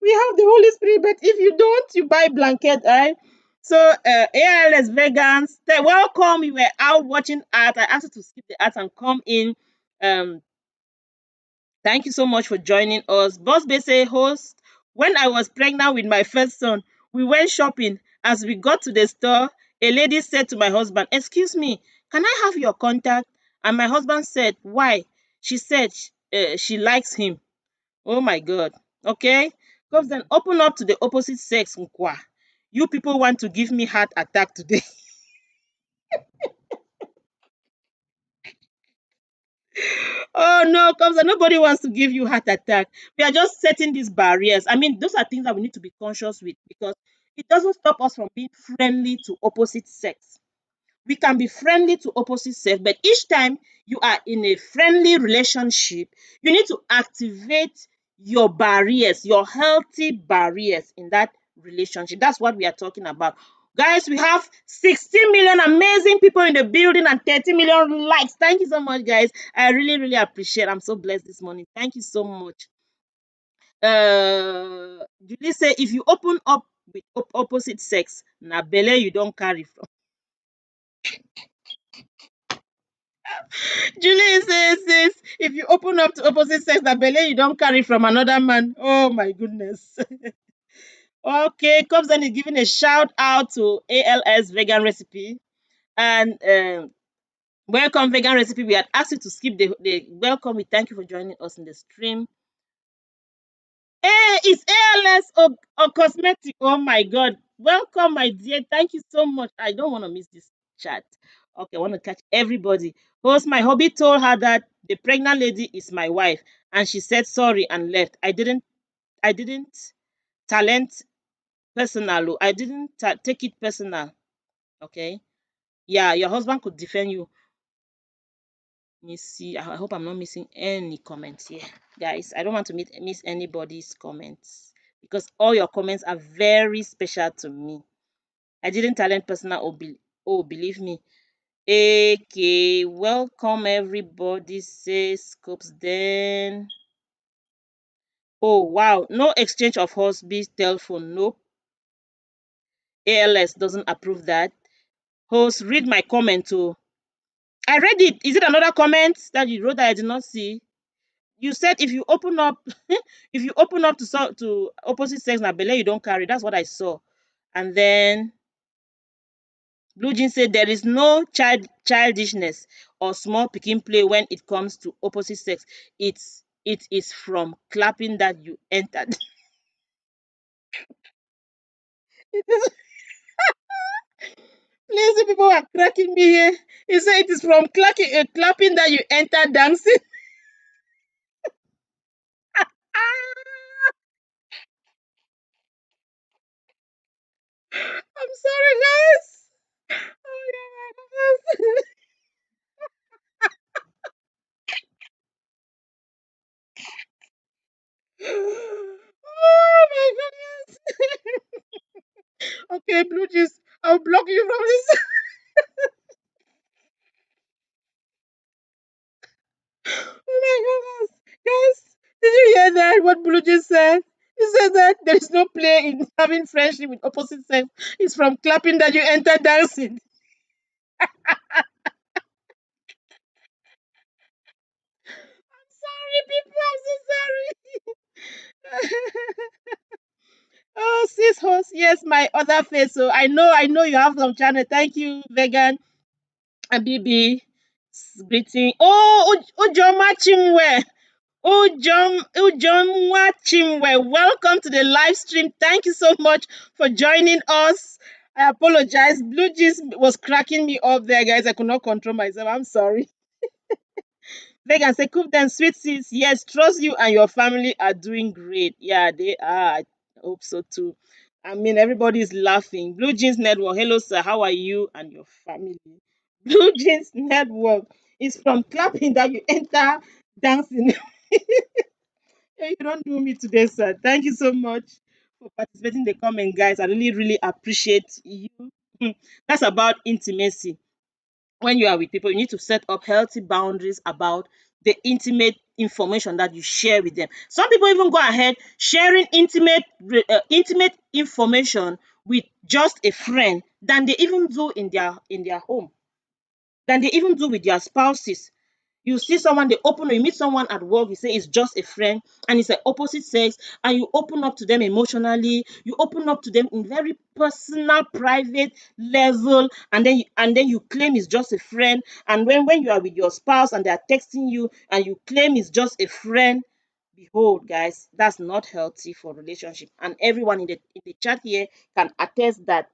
Speaker 1: we have the Holy Spirit, but if you don't, you buy blanket, right? So ALS vegans, welcome. You were out watching art. I asked you to skip the art and come in. Um, Thank you so much for joining us. Boss Bese host. When I was pregnant with my first son, we went shopping. As we got to the store, a lady said to my husband, "Excuse me, can I have your contact?" And my husband said, "Why?" She said she likes him. Oh my God. Okay. Because then open up to the opposite sex. Nkwa. You people want to give me heart attack today. Oh no, because nobody wants to give you heart attack. We are just setting these barriers. I mean, those are things that we need to be conscious with because it doesn't stop us from being friendly to opposite sex. We can be friendly to opposite sex, but each time you are in a friendly relationship, you need to activate your barriers, your healthy barriers in that relationship. That's what we are talking about. Guys, we have 16 million amazing people in the building and 30 million likes. Thank you so much, guys. I really, really appreciate. I'm so blessed this morning. Thank you so much. Julie say if you open up with opposite sex, na belle you don't carry from. Julie says if you open up to opposite sex, na belle you don't carry from another man. Oh my goodness. Okay, Comes then is giving a shout out to ALS Vegan Recipe and welcome Vegan Recipe. We had asked you to skip the welcome. We thank you for joining us in the stream. Hey, it's ALS or cosmetic. Oh my God. Welcome, my dear. Thank you so much. I don't want to miss this chat. Okay, I want to catch everybody. Host, my hobby told her that the pregnant lady is my wife, and she said sorry and left. I didn't talent personal. I didn't take it personal. Okay. Yeah, your husband could defend you. Let me see. I hope I'm not missing any comments here. Guys, I don't want to miss anybody's comments because all your comments are very special to me. I didn't talent personal oh, believe me. Okay, welcome everybody, says Scopes then. Oh wow, no exchange of husband's telephone. Nope. ALS doesn't approve that. Host, read my comment too. I read it. Is it another comment that you wrote that I did not see? You said if you open up if you open up to opposite sex na belle you don't carry. That's what I saw. And then Blue Jean said there is no childishness or small pikin play when it comes to opposite sex. It is from clapping that you entered. It is lazy people are cracking me here. He said it is from clapping that you enter dancing. I'm sorry, guys. Oh yeah, my goodness. Oh my goodness. Okay, Blue Jeans, I'll block you from this. Oh my goodness. Guys, did you hear that? What Blue Jeans said? He said that there is no play in having friendship with opposite sex. It's from clapping that you enter dancing. I'm sorry, people. I'm so sorry. Oh, sis host. Yes, my other face. So I know you have some channel. Thank you, vegan. Abibi. Greeting. Oh, Ujoma Chimwe. Ujomwa Chimwe, welcome to the live stream. Thank you so much for joining us. I apologize. Blue Jeans was cracking me up there, guys. I could not control myself. I'm sorry. Vegan say, cook them sweet seeds. Yes, trust you and your family are doing great. Yeah, they are. I hope so too. I mean, everybody's laughing. Blue Jeans Network. Hello, sir. How are you and your family? Blue Jeans Network is from clapping that you enter dancing. Hey, you don't do me today, sir. Thank you so much for participating in the comment, guys. I really, really appreciate you. That's about intimacy. When you are with people, you need to set up healthy boundaries about the intimate information that you share with them. Some people even go ahead sharing intimate information with just a friend than they even do in their home, than they even do with their spouses. You see someone, you meet someone at work, you say it's just a friend, and it's an opposite sex, and you open up to them emotionally, you open up to them in very personal, private level, and then you claim it's just a friend. And when you are with your spouse and they are texting you and you claim it's just a friend, behold, guys, that's not healthy for relationship. And everyone in the chat here can attest that.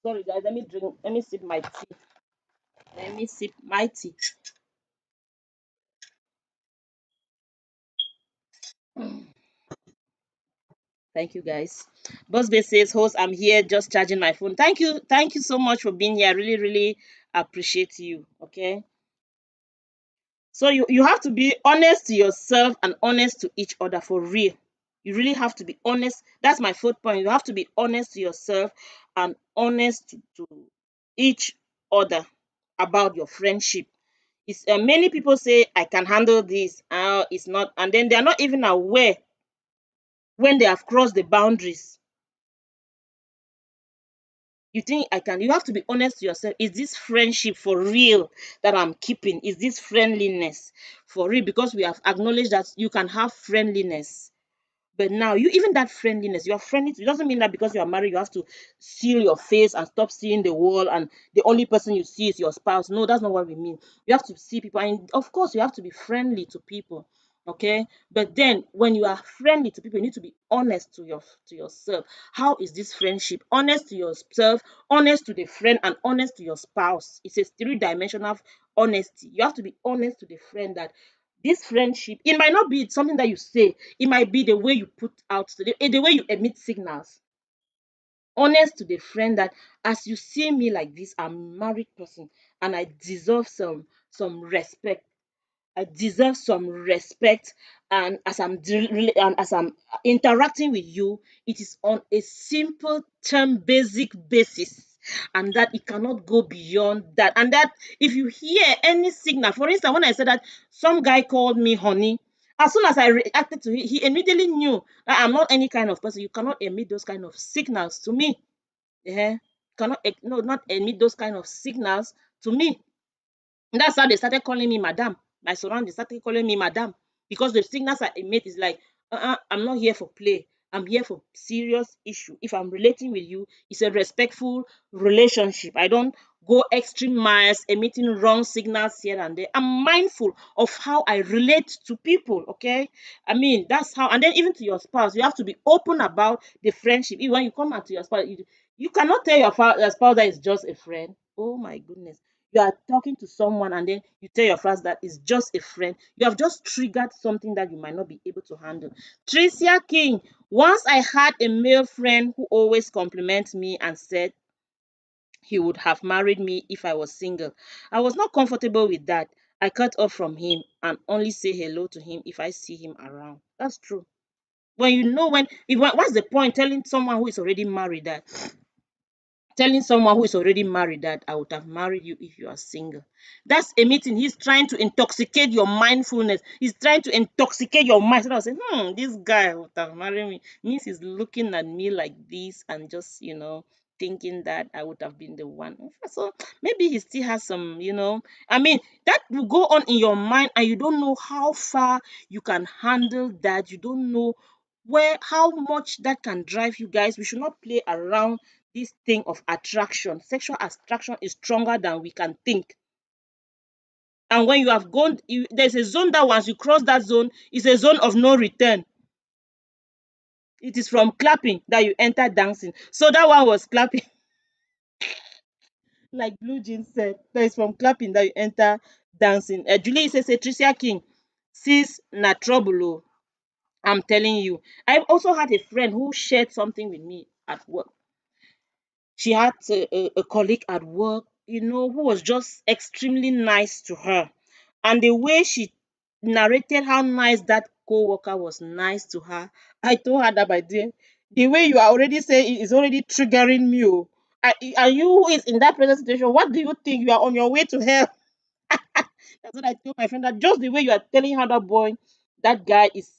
Speaker 1: Sorry, guys, let me sip my tea. Let me sip my tea. Thank you, guys. Boss Bay says, host, I'm here just charging my phone. Thank you. Thank you so much for being here. I really, really appreciate you. Okay. So you have to be honest to yourself and honest to each other for real. You really have to be honest. That's my fourth point. You have to be honest to yourself and honest to each other about your friendship. Many people say I can handle this. It's not, and then they are not even aware when they have crossed the boundaries. You think I can? You have to be honest to yourself. Is this friendship for real that I'm keeping? Is this friendliness for real? Because we have acknowledged that you can have friendliness. But now, you even that friendliness, you're friendly. It doesn't mean that because you are married, you have to seal your face and stop seeing the wall, and the only person you see is your spouse. No, that's not what we mean. You have to see people, and of course, you have to be friendly to people. Okay, but then when you are friendly to people, you need to be honest to yourself. How is this friendship? Honest to yourself, honest to the friend, and honest to your spouse. It's a three-dimensional honesty. You have to be honest to the friend that this friendship, it might not be something that you say, it might be the way you put out, the way you emit signals. Honest to the friend that as you see me like this, I'm a married person and I deserve some respect. I deserve some respect, and and as I'm interacting with you, it is on a simple term basic basis, and that it cannot go beyond that. And that if you hear any signal, for instance, when I said that some guy called me honey, as soon as I reacted to it, he immediately knew that I'm not any kind of person. You cannot emit those kind of signals to me. Yeah, cannot no, not emit those kind of signals to me. And that's how they started calling me madam. My surroundings started calling me madam because the signals I emit is like, I'm not here for play. I'm here for serious issue. If I'm relating with you, it's a respectful relationship. I don't go extreme miles emitting wrong signals here and there. I'm mindful of how I relate to people. Okay, I mean that's how. And then even to your spouse, you have to be open about the friendship. Even when you come out to your spouse, you cannot tell your spouse that it's just a friend. Oh my goodness, you are talking to someone and then you tell your friends that it's just a friend. You have just triggered something that you might not be able to handle. Tricia King, once I had a male friend who always compliments me and said he would have married me if I was single. I was not comfortable with that. I cut off from him and only say hello to him if I see him around. That's true. When you know what's the point telling someone who is already married that telling someone who is already married that I would have married you if you are single. That's a meeting. He's trying to intoxicate your mindfulness. He's trying to intoxicate your mind. So I was saying, this guy would have married me. Means he's looking at me like this and just, thinking that I would have been the one. So maybe he still has some, I mean, that will go on in your mind and you don't know how far you can handle that. You don't know how much that can drive you guys. We should not play around this thing of attraction. Sexual attraction is stronger than we can think. And when you have gone, there's a zone that once you cross that zone, it's a zone of no return. It is from clapping that you enter dancing. So that one was clapping, like Blue Jean said. That is from clapping that you enter dancing. Julie says, Tricia King, sis na trouble. Oh. I'm telling you. I also had a friend who shared something with me at work. She had a colleague at work, who was just extremely nice to her. And the way she narrated how nice that co-worker was nice to her, I told her that, my dear, the way you are already saying it is already triggering me. Oh. Are you who is in that present situation? What do you think? You are on your way to hell. That's what I told my friend. That just the way you are telling her that boy, that guy is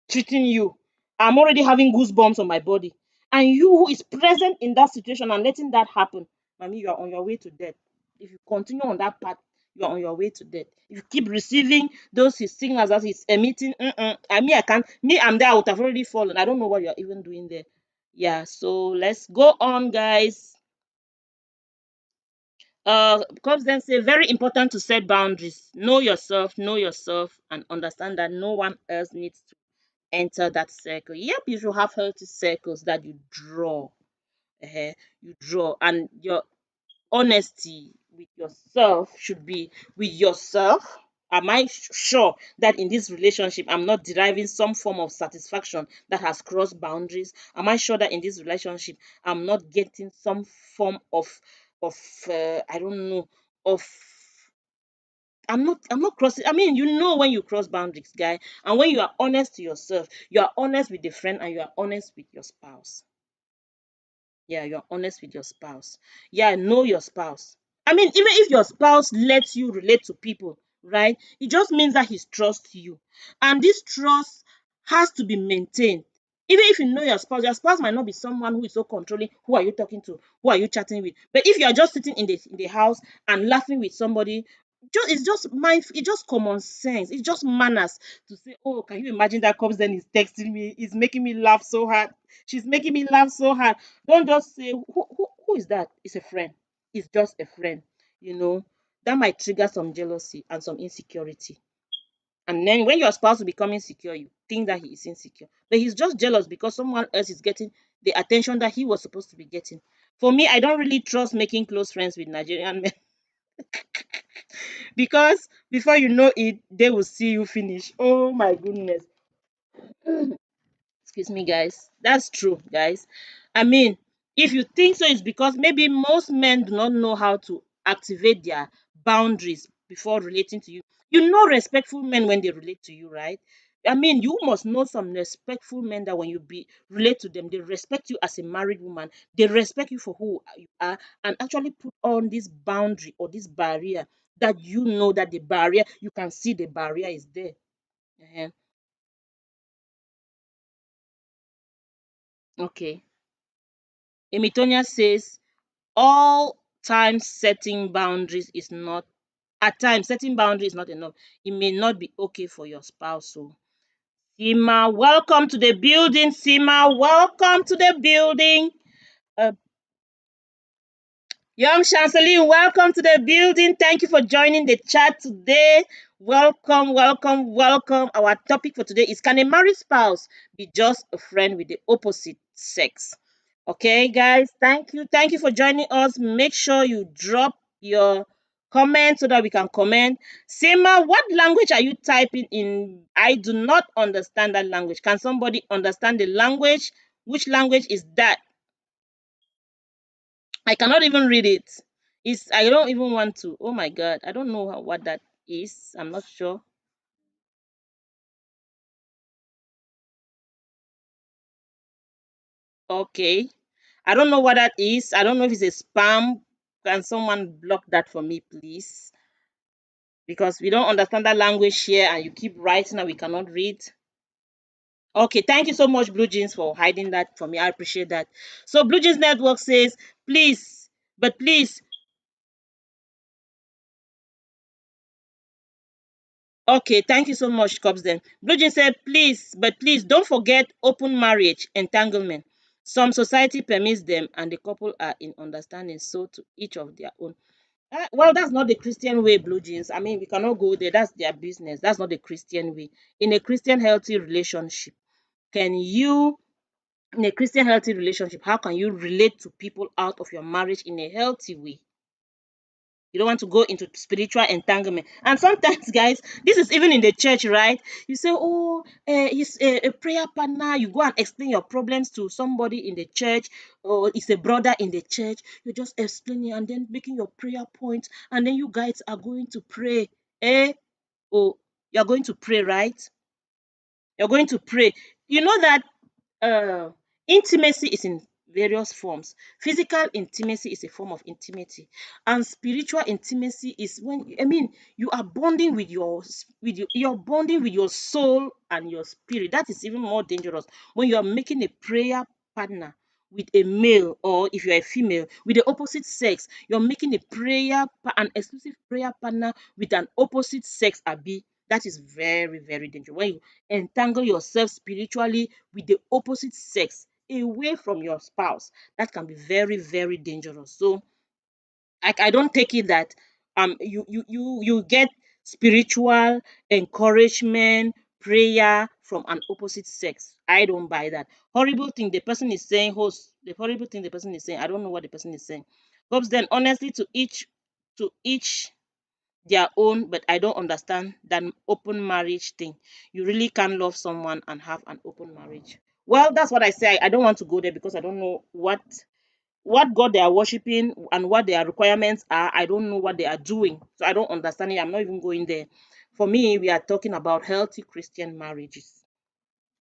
Speaker 1: treating you. I'm already having goosebumps on my body. And you who is present in that situation and letting that happen, mommy, you are on your way to death. If you continue on that path, you are on your way to death. If you keep receiving those his signals that he's emitting, I can't. Me, I'm there. I would have already fallen. I don't know what you're even doing there. Yeah. So let's go on, guys. Because then say very important to set boundaries. Know yourself, and understand that no one else needs to enter that circle. Yep, you should have healthy circles that you draw. You draw, and your honesty with yourself should be with yourself. Am I sure that in this relationship I'm not deriving some form of satisfaction that has crossed boundaries? Am I sure that in this relationship I'm not getting some form of I don't know, of I'm not crossing. I mean, you know when you cross boundaries, guy, and when you are honest to yourself, you are honest with the friend, and you are honest with your spouse. Yeah, you're honest with your spouse. Yeah, know your spouse. I mean, even if your spouse lets you relate to people, right? It just means that he trusts you. And this trust has to be maintained. Even if you know your spouse might not be someone who is so controlling. Who are you talking to? Who are you chatting with? But if you are just sitting in the house and laughing with somebody, it's just common sense. It's just manners to say, oh, can you imagine that comes then is texting me, is making me laugh so hard. She's making me laugh so hard. Don't just say, who is that? It's a friend. It's just a friend. You know, that might trigger some jealousy and some insecurity. And then when your spouse will become insecure, you think that he is insecure. But he's just jealous because someone else is getting the attention that he was supposed to be getting. For me, I don't really trust making close friends with Nigerian men because before you know it, they will see you finish. Oh my goodness. Excuse me, guys. That's true, guys. I mean, if you think so, it's because maybe most men do not know how to activate their boundaries before relating to you. You know, respectful men when they relate to you, right? I mean, you must know some respectful men that when you be relate to them, they respect you as a married woman. They respect you for who you are, and actually put on this boundary or this barrier that you know that the barrier, you can see the barrier is there. Ehen. Okay. Emitonia says all times setting boundaries is not at times setting boundaries is not enough. It may not be okay for your spouse. So Sima, welcome to the building. Sima, welcome to the building. Uh, Young Chanceline, welcome to the building. Thank you for joining the chat today. Welcome, welcome, welcome. Our topic for today is, can a married spouse be just a friend with the opposite sex? Okay, guys, thank you. Thank you for joining us. Make sure you drop your comment so that we can comment. Sima, what language are you typing in? I do not understand that language. Can somebody understand the language? Which language is that? I cannot even read it. I don't even want to. Oh my god, I don't know what that is. I'm not sure. Okay. I don't know what that is. I don't know if it's a spam. Can someone block that for me, please? Because we don't understand that language here and you keep writing and we cannot read. Okay, thank you so much, Blue Jeans, for hiding that for me. I appreciate that. So, Blue Jeans Network says, please, but please, okay, thank you so much, Cops. Then Blue Jeans said, please, but please don't forget open marriage entanglement. Some society permits them and the couple are in understanding, so to each of their own. Well, that's not the Christian way, Blue Jeans. I mean, we cannot go there. That's their business. That's not the Christian way. In a Christian healthy relationship, can you, in a Christian healthy relationship, how can you relate to people out of your marriage in a healthy way? You don't want to go into spiritual entanglement. And sometimes, guys, this is even in the church, right? You say, oh, he's a prayer partner. You go and explain your problems to somebody in the church, or it's a brother in the church. You're just explaining and then making your prayer point, and then you guys are going to pray. Eh? Oh, you're going to pray, right? You're going to pray. You know that uh, intimacy is in various forms. Physical intimacy is a form of intimacy, and spiritual intimacy is when, I mean, you are bonding with you're bonding with your soul and your spirit. That is even more dangerous when you are making a prayer partner with a male, or if you're a female with the opposite sex, you're making an exclusive prayer partner with an opposite sex abi. That is very, very dangerous when you entangle yourself spiritually with the opposite sex away from your spouse. That can be very, very dangerous. So I don't take it that you get spiritual encouragement, prayer from an opposite sex. I don't buy that. Horrible thing the person is saying, host, the horrible thing the person is saying, I don't know what the person is saying. Hopes then honestly to each their own, but I don't understand that open marriage thing. You really can't love someone and have an open marriage. Well, that's what I say. I don't want to go there because I don't know what God they are worshiping and what their requirements are, I don't know what they are doing. So I don't understand it. I'm not even going there. For me, we are talking about healthy Christian marriages.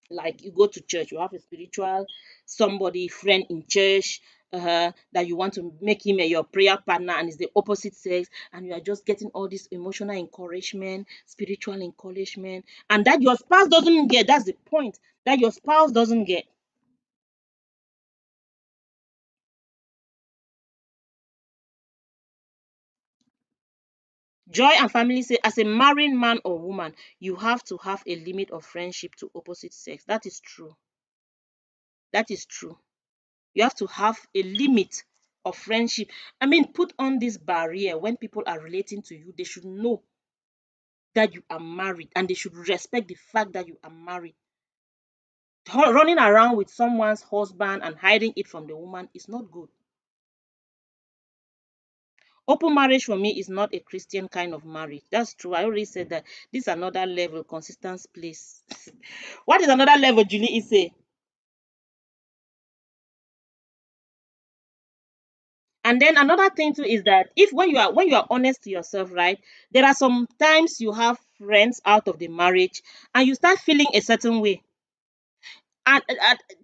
Speaker 1: Like you go to church, you have a spiritual somebody friend in church, that you want to make him your prayer partner, and is the opposite sex, and you are just getting all this emotional encouragement, spiritual encouragement, and that your spouse doesn't get. That's the point, that your spouse doesn't get. Joy and family say, as a married man or woman, you have to have a limit of friendship to opposite sex. That is true. That is true. You have to have a limit of friendship. I mean, put on this barrier. When people are relating to you, they should know that you are married, and they should respect the fact that you are married. Running around with someone's husband and hiding it from the woman is not good. Open marriage for me is not a Christian kind of marriage. That's true. I already said that. This is another level, consistence place. What is another level, Julie? Is a And then another thing too is that if when you are honest to yourself, right? There are some times you have friends out of the marriage and you start feeling a certain way. And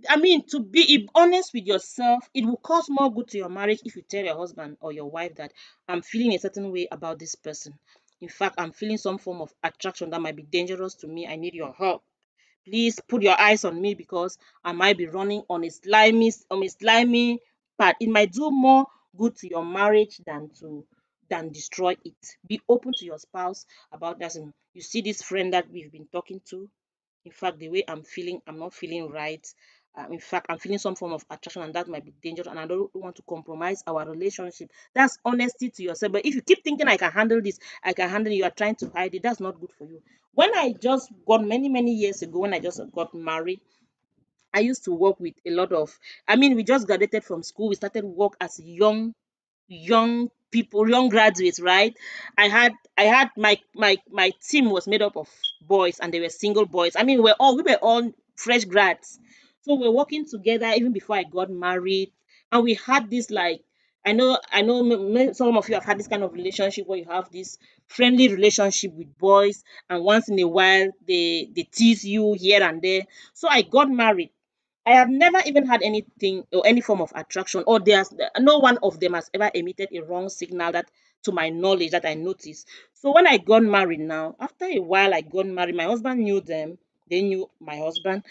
Speaker 1: I mean, to be honest with yourself, it will cause more good to your marriage if you tell your husband or your wife that I'm feeling a certain way about this person. In fact, I'm feeling some form of attraction that might be dangerous to me. I need your help. Please put your eyes on me because I might be running on a slimy path. It might do more good to your marriage than destroy it. Be open to your spouse about that. And you see this friend that we've been talking to. In fact, the way I'm feeling, I'm not feeling right. In fact, I'm feeling some form of attraction, and that might be dangerous. And I don't want to compromise our relationship. That's honesty to yourself. But if you keep thinking I can handle this, I can handle it, you are trying to hide it. That's not good for you. When I just got many years ago, when I just got married, I used to work with a lot of. I mean, we just graduated from school. We started work as young people, young graduates, right? I had my team was made up of boys, and they were single boys. I mean, we were all fresh grads. So we're working together even before I got married. And we had this, like, I know some of you have had this kind of relationship where you have this friendly relationship with boys, and once in a while they tease you here and there. So I got married. I have never even had anything or any form of attraction, or there's no one of them has ever emitted a wrong signal that, to my knowledge, that I noticed. So when I got married now, after a while I got married, my husband knew them, they knew my husband.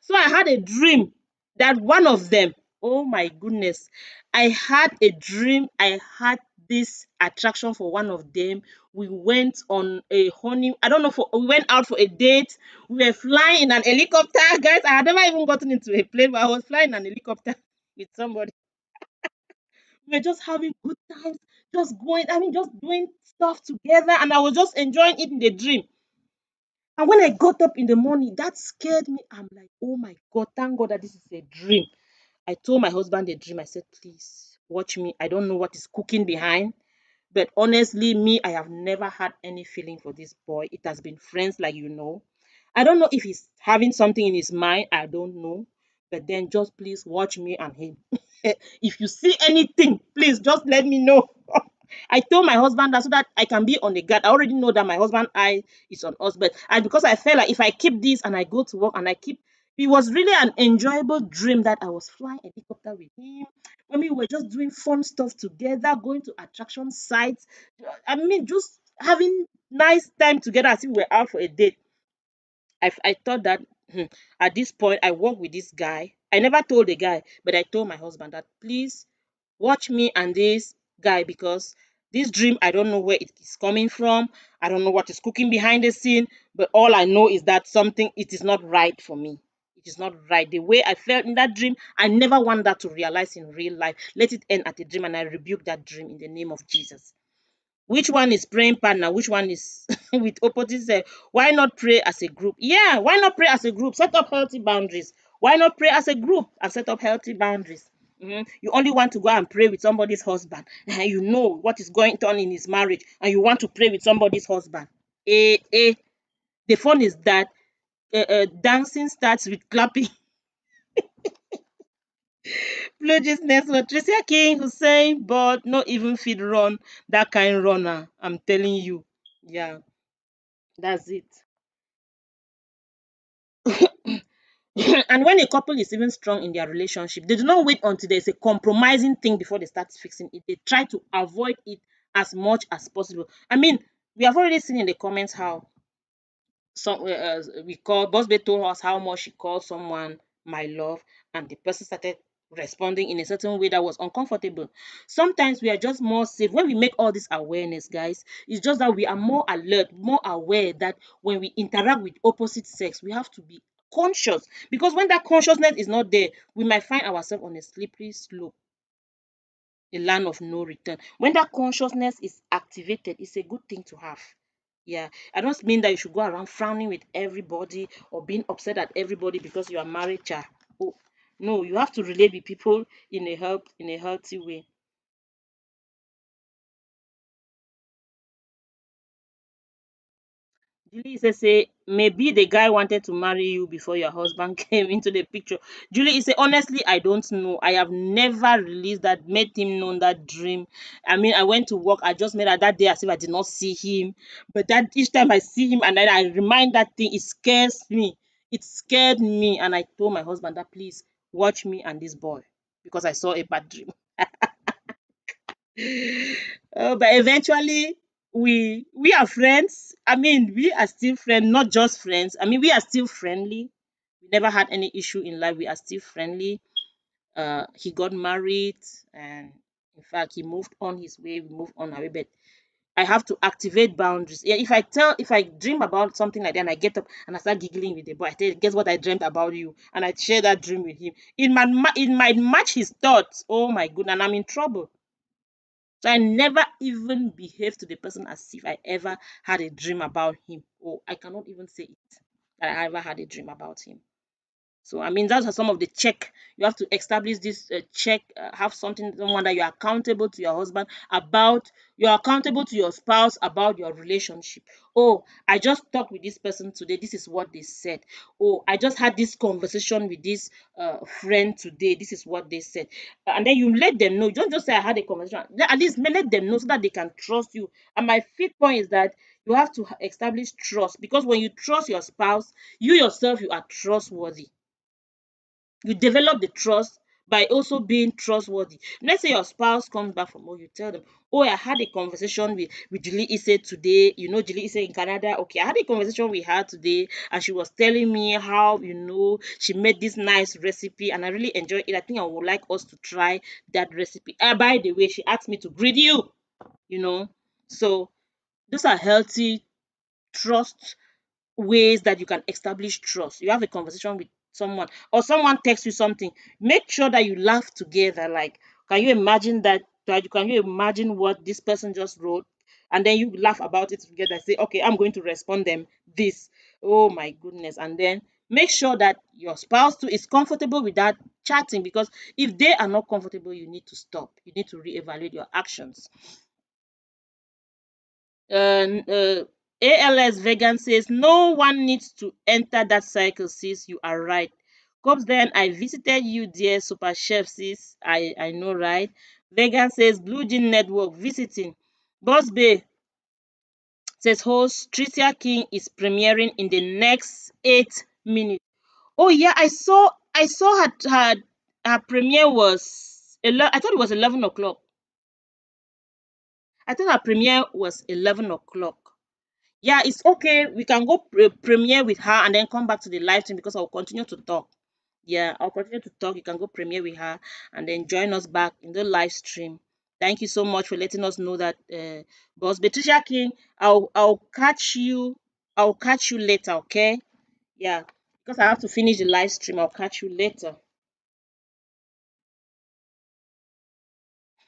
Speaker 1: So I had a dream that one of them, oh my goodness, I had a dream, I had this attraction for one of them. We went on a honey, I don't know, for we went out for a date. We were flying in an helicopter. Guys, I had never even gotten into a plane, but I was flying in an helicopter with somebody. We were just having good times, just going, I mean, just doing stuff together, and I was just enjoying it in the dream. And when I got up in the morning, that scared me. I'm like, oh my God, thank God that this is a dream. I told my husband the dream. I said, please watch me. I don't know what is cooking behind. But honestly, me, I have never had any feeling for this boy. It has been friends, like you know. I don't know if he's having something in his mind. I don't know. But then just please watch me and him. If you see anything, please just let me know. I told my husband that so that I can be on the guard. I already know that my husband eye is on us, but because I felt like if I keep this and I go to work and I keep, it was really an enjoyable dream that I was flying a helicopter with him. I mean, we were just doing fun stuff together, going to attraction sites. I mean, just having nice time together as if we were out for a date. I thought that, at this point, I work with this guy. I never told the guy, but I told my husband that please watch me and this guy, because this dream, I don't know where it is coming from. I don't know what is cooking behind the scene, but all I know is that something, it is not right for me. It is not right. The way I felt in that dream, I never want that to realize in real life. Let it end at a dream, and I rebuke that dream in the name of Jesus. Which one is praying partner? Which one is with opposite sex? Why not pray as a group? Yeah, why not pray as a group? Set up healthy boundaries. Why not pray as a group and set up healthy boundaries? You only want to go and pray with somebody's husband, and you know what is going on in his marriage, and you want to pray with somebody's husband. The fun is that dancing starts with clapping. Blue Jays next one. Tricia King Hussein, but not even fit run that kind runner. I'm telling you. Yeah, that's it. And when a couple is even strong in their relationship, they do not wait until there's a compromising thing before they start fixing it. They try to avoid it as much as possible. I mean, we have already seen in the comments how some we call Bosbe told us how much she called someone my love, and the person started responding in a certain way that was uncomfortable. Sometimes we are just more safe when we make all this awareness, guys. It's just that we are more alert, more aware that when we interact with opposite sex, we have to be conscious, because when that consciousness is not there, we might find ourselves on a slippery slope, a land of no return. When that consciousness is activated, it's a good thing to have. Yeah, I don't mean that you should go around frowning with everybody or being upset at everybody because you are married. Cha. Oh, no, you have to relate with people in a healthy way. Julie say maybe the guy wanted to marry you before your husband came into the picture. Julie say honestly I don't know. I have never released that, made him know that dream. I mean, I went to work. I just made that day as if I did not see him. But that each time I see him and then I remind that thing, it scares me. It scared me, and I told my husband that please watch me and this boy because I saw a bad dream. But eventually, we are friends. I mean, we are still friends, not just friends. I mean, we are still friendly. We never had any issue in life. We are still friendly. He got married, and in fact, he moved on his way. We moved on our way, but I have to activate boundaries. Yeah, if I dream about something like that, and I get up and I start giggling with the boy, I tell you, guess what I dreamt about you, and I share that dream with him. It might match his thoughts. Oh my goodness, and I'm in trouble. So I never even behaved to the person as if I ever had a dream about him. Or I cannot even say it that I ever had a dream about him. So I mean, those are some of the check. You have to establish this check. Have someone that you're accountable to your husband about. You're accountable to your spouse about your relationship. Oh, I just talked with this person today. This is what they said. Oh, I just had this conversation with this friend today. This is what they said. And then you let them know. You don't just say I had a conversation. At least let them know so that they can trust you. And my fifth point is that you have to establish trust, because when you trust your spouse, you yourself you are trustworthy. You develop the trust by also being trustworthy. Let's say your spouse comes back from work, you tell them, oh, I had a conversation with Julie Isse today. You know Julie Isse in Canada. Okay, I had a conversation with her today, and she was telling me how, she made this nice recipe, and I really enjoyed it. I think I would like us to try that recipe. By the way, she asked me to greet you, you know. So those are healthy trust ways that you can establish trust. You have a conversation with someone, or someone texts you something, make sure that you laugh together. Like, can you imagine that can you imagine what this person just wrote? And then you laugh about it together. Say, okay, I'm going to respond them this. Oh my goodness. And then make sure that your spouse too is comfortable with that chatting, because if they are not comfortable, you need to stop. You need to reevaluate your actions. uh, ALS Vegan says no one needs to enter that cycle, sis. You are right. Cops, then I visited you, dear Super Chef, sis. I know, right? Vegan says Blue Jean Network visiting. Boss Bay says host Tricia King is premiering in the next 8 minutes. Oh yeah, I saw her premiere was I thought it was 11 o'clock. I thought her premiere was 11 o'clock. Yeah, it's okay. We can go premiere with her and then come back to the live stream, because I'll continue to talk. Yeah, I'll continue to talk. You can go premiere with her and then join us back in the live stream. Thank you so much for letting us know that, boss Patricia King. I'll catch you. I'll catch you later. Okay. Yeah, because I have to finish the live stream. I'll catch you later.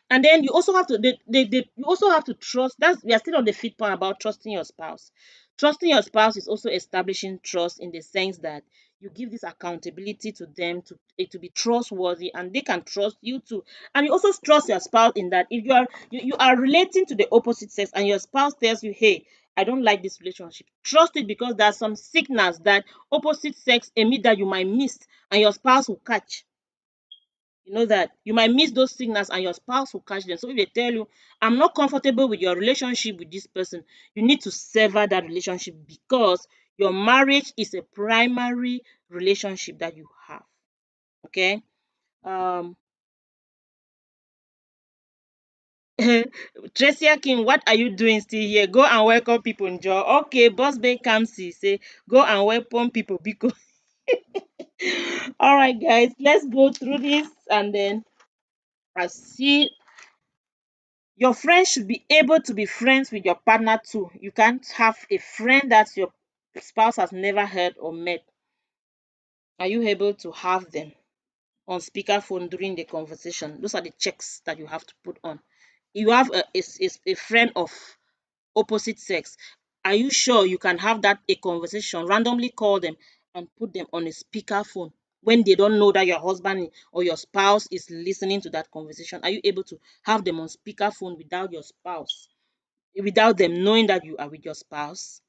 Speaker 1: And then you also have to you also have to trust. That's We are still on the fifth point about trusting your spouse. Trusting your spouse is also establishing trust, in the sense that you give this accountability to them to be trustworthy, and they can trust you too. And you also trust your spouse in that if you are relating to the opposite sex and your spouse tells you, hey, I don't like this relationship, trust it, because there are some signals that opposite sex emit that you might miss, and your spouse will catch. You know that you might miss those signals and your spouse will catch them. So if they tell you, I'm not comfortable with your relationship with this person, you need to sever that relationship because your marriage is a primary relationship that you have. Okay. Um Tracy Akin, what are you doing still here? Go and welcome people in Joe. Okay, Boss Bay Kamsi say go and welcome people because all right guys, let's go through this and then I see your friends should be able to be friends with your partner too. You can't have a friend that your spouse has never heard or met. Are you able to have them on speakerphone during the conversation? Those are the checks that you have to put on. You have a friend of opposite sex. Are you sure you can have that a conversation, randomly call them and put them on a speakerphone when they don't know that your husband or your spouse is listening to that conversation? Are you able to have them on speakerphone without your spouse, without them knowing that you are with your spouse?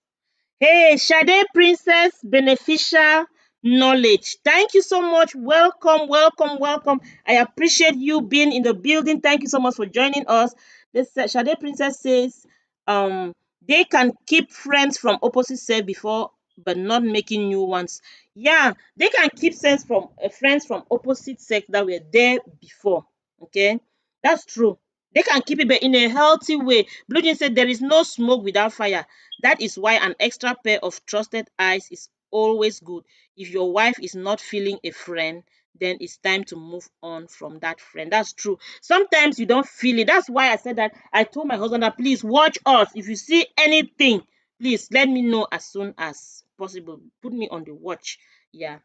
Speaker 1: Hey, Sade Princess, beneficial knowledge. Thank you so much. Welcome, welcome, welcome. I appreciate you being in the building. Thank you so much for joining us. This Sade Princess says, they can keep friends from opposite sex before, but not making new ones. Yeah, they can keep friends from opposite sex that were there before. Okay, that's true. They can keep it, but in a healthy way. Blue Jean said there is no smoke without fire. That is why an extra pair of trusted eyes is always good. If your wife is not feeling a friend, then it's time to move on from that friend. That's true. Sometimes you don't feel it. That's why I said that. I told my husband that please watch us. If you see anything, please let me know as soon as possible. Put me on the watch. Yeah,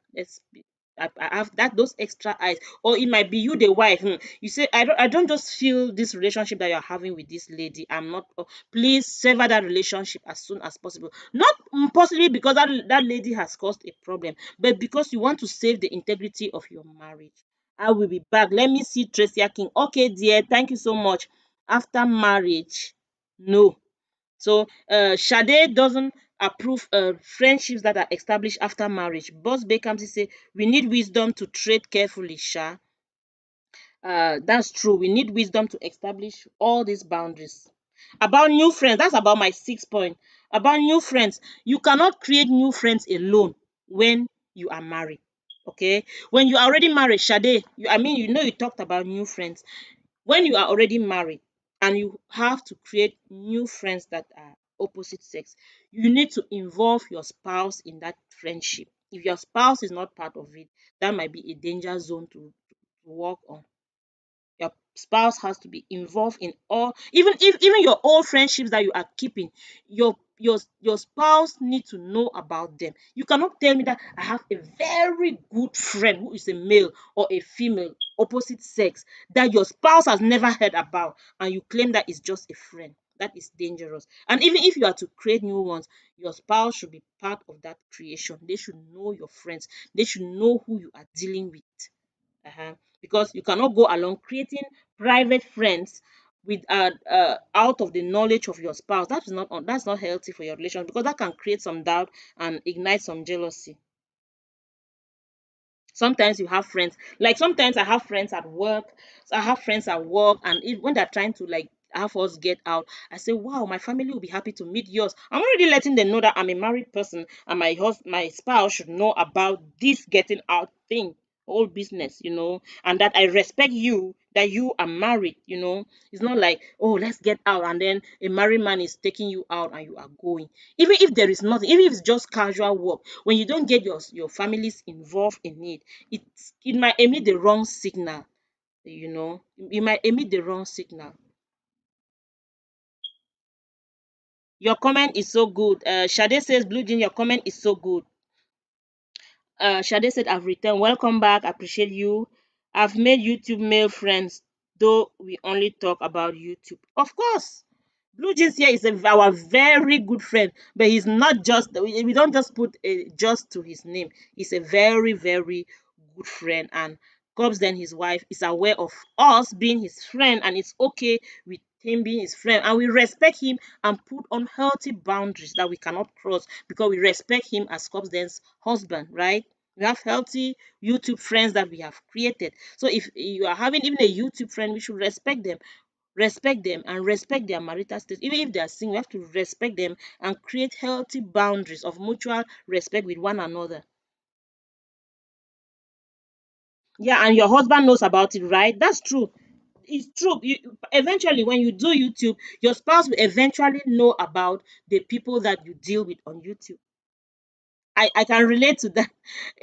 Speaker 1: I have that those extra eyes, or it might be you, the wife. You say, I don't just feel this relationship that you're having with this lady. I'm not. Please sever that relationship as soon as possible. Not possibly because that lady has caused a problem, but because you want to save the integrity of your marriage. I will be back. Let me see Tracy King. Okay, dear. Thank you so much. After marriage, no. So Sade doesn't approve friendships that are established after marriage. Boss Beckhamsey say we need wisdom to trade carefully, Sha. That's true. We need wisdom to establish all these boundaries. About new friends, that's about my 6 point. About new friends, you cannot create new friends alone when you are married. Okay, when you are already married, Sade, you talked about new friends. When you are already married and you have to create new friends that are opposite sex, you need to involve your spouse in that friendship. If your spouse is not part of it, that might be a danger zone to work on. Your spouse has to be involved in all, even your old friendships that you are keeping. Your spouse need to know about them. You cannot tell me that I have a very good friend who is a male or a female opposite sex that your spouse has never heard about and you claim that is just a friend. That is dangerous. And even if you are to create new ones, your spouse should be part of that creation. They should know your friends. They should know who you are dealing with. Because you cannot go along creating private friends with out of the knowledge of your spouse. That's not healthy for your relation because that can create some doubt and ignite some jealousy. Sometimes you have friends, like sometimes I have friends at work. So I have friends at work, and when they're trying to like have us get out, I say, wow, my family will be happy to meet yours. I'm already letting them know that I'm a married person and my spouse should know about this getting out thing, whole business, and that I respect you, that you are married. It's not like, oh, let's get out, and then a married man is taking you out and you are going. Even if there is nothing, even if it's just casual work, when you don't get your families involved in it might emit the wrong signal. It might emit the wrong signal. Your comment is so good. Shade says, Blue Jean, your comment is so good. Shade said, I've returned. Welcome back. I appreciate you. I've made YouTube male friends, though we only talk about YouTube. Of course. Blue Jeans here is our very good friend, but he's not just, we don't just put a just to his name. He's a very, very good friend. And Cobbs, then his wife, is aware of us being his friend, and it's okay with him being his friend. And we respect him and put on healthy boundaries that we cannot cross because we respect him as Cobbs' husband, right? We have healthy YouTube friends that we have created. So if you are having even a YouTube friend, we should respect them and respect their marital status. Even if they are single, we have to respect them and create healthy boundaries of mutual respect with one another. Yeah, and your husband knows about it, right? That's true. It's true. Eventually, when you do YouTube, your spouse will eventually know about the people that you deal with on YouTube. I can relate to that.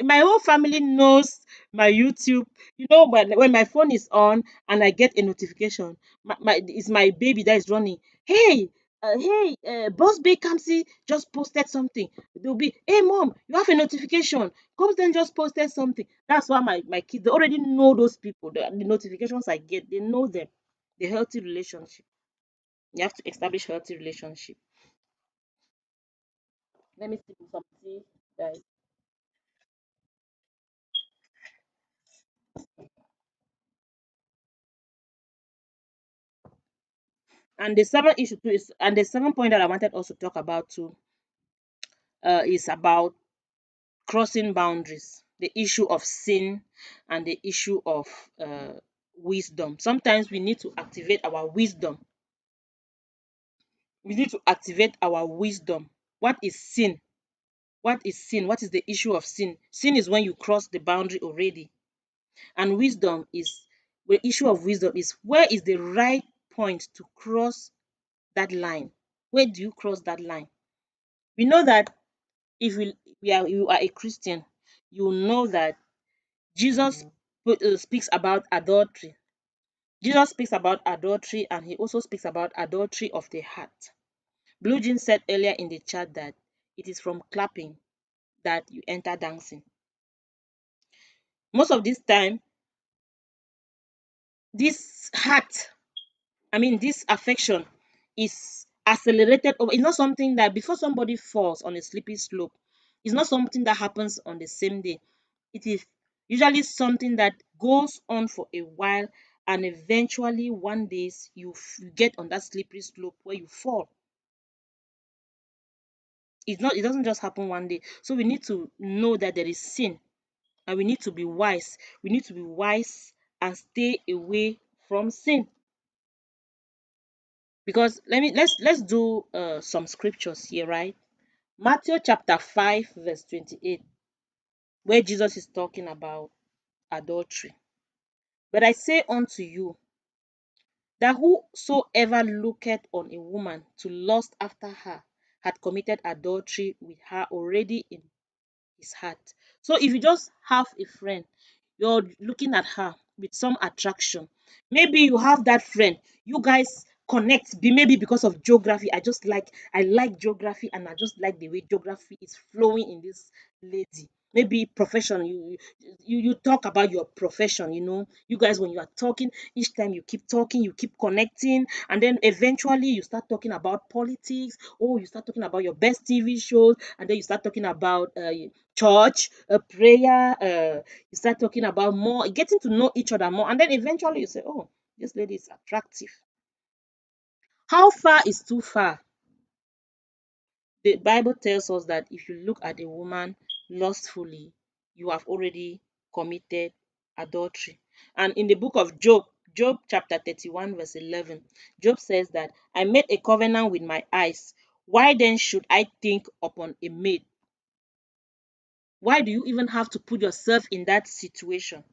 Speaker 1: My whole family knows my YouTube. You know, when my phone is on and I get a notification, it's my baby that is running. Hey, Boss Bay Kamsi just posted something. They'll be, hey, mom, you have a notification. Comes then just posted something. That's why my kids, they already know those people. The notifications I get, they know them. The healthy relationship. You have to establish healthy relationship. Let me sip some tea, guys. And the seventh issue too is, and the seventh point that I wanted also to talk about too, is about crossing boundaries, the issue of sin, and the issue of uh, wisdom. Sometimes we need to activate our wisdom. We need to activate our wisdom. What is sin? What is sin? What is the issue of sin? Sin is when you cross the boundary already. And wisdom is, the issue of wisdom is, where is the right point to cross that line? Where do you cross that line? We know that if you are a Christian, you know that Jesus speaks about adultery. Jesus speaks about adultery, and he also speaks about adultery of the heart. Blue Jean said earlier in the chat that it is from clapping that you enter dancing. Most of this time, this heart, I mean, this affection is accelerated over. It's not something that before somebody falls on a slippery slope, it's not something that happens on the same day. It is usually something that goes on for a while, and eventually one day you get on that slippery slope where you fall. It doesn't just happen one day. So we need to know that there is sin, and we need to be wise. We need to be wise and stay away from sin. Because let's do some scriptures here, right? Matthew chapter 5 verse 28, where Jesus is talking about adultery. But I say unto you that whosoever looketh on a woman to lust after her had committed adultery with her already in his heart. So if you just have a friend, you're looking at her with some attraction. Maybe you have that friend, you guys connect, maybe because of geography. I like geography, and I just like the way geography is flowing in this lady. Maybe profession, you talk about your profession, you guys, when you are talking, each time you keep talking, you keep connecting, and then eventually you start talking about politics, or you start talking about your best TV shows, and then you start talking about church, prayer, you start talking about more, getting to know each other more, and then eventually you say, oh, this lady is attractive. How far is too far? The Bible tells us that if you look at a woman lustfully, you have already committed adultery. And in the book of Job chapter 31 verse 11, Job says that I made a covenant with my eyes. Why then should I think upon a maid? Why do you even have to put yourself in that situation?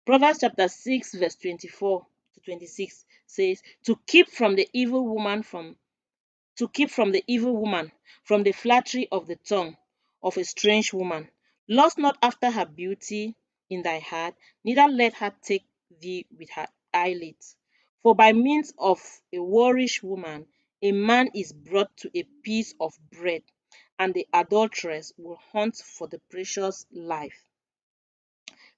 Speaker 1: Proverbs chapter 6 verse 24 to 26 says, to keep from the evil woman, from the flattery of the tongue of a strange woman. Lust not after her beauty in thy heart, neither let her take thee with her eyelids. For by means of a whorish woman, a man is brought to a piece of bread, and the adulteress will hunt for the precious life.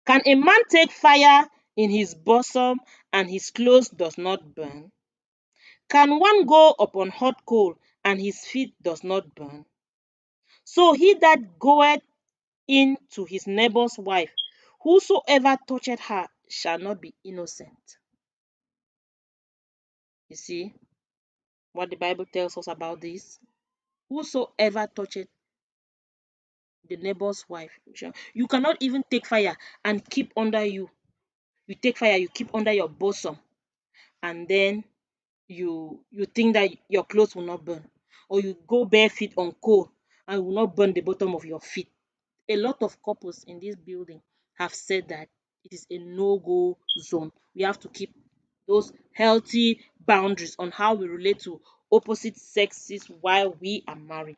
Speaker 1: Can a man take fire in his bosom, and his clothes does not burn? Can one go upon hot coal, and his feet does not burn? So he that goeth in to his neighbor's wife, whosoever toucheth her shall not be innocent. You see what the Bible tells us about this? Whosoever toucheth the neighbor's wife. You cannot even take fire and keep under you. You take fire, you keep under your bosom, and then you think that your clothes will not burn, or you go bare feet on coal and will not burn the bottom of your feet. A lot of couples in this building have said that it is a no-go zone. We have to keep those healthy boundaries on how we relate to opposite sexes while we are married.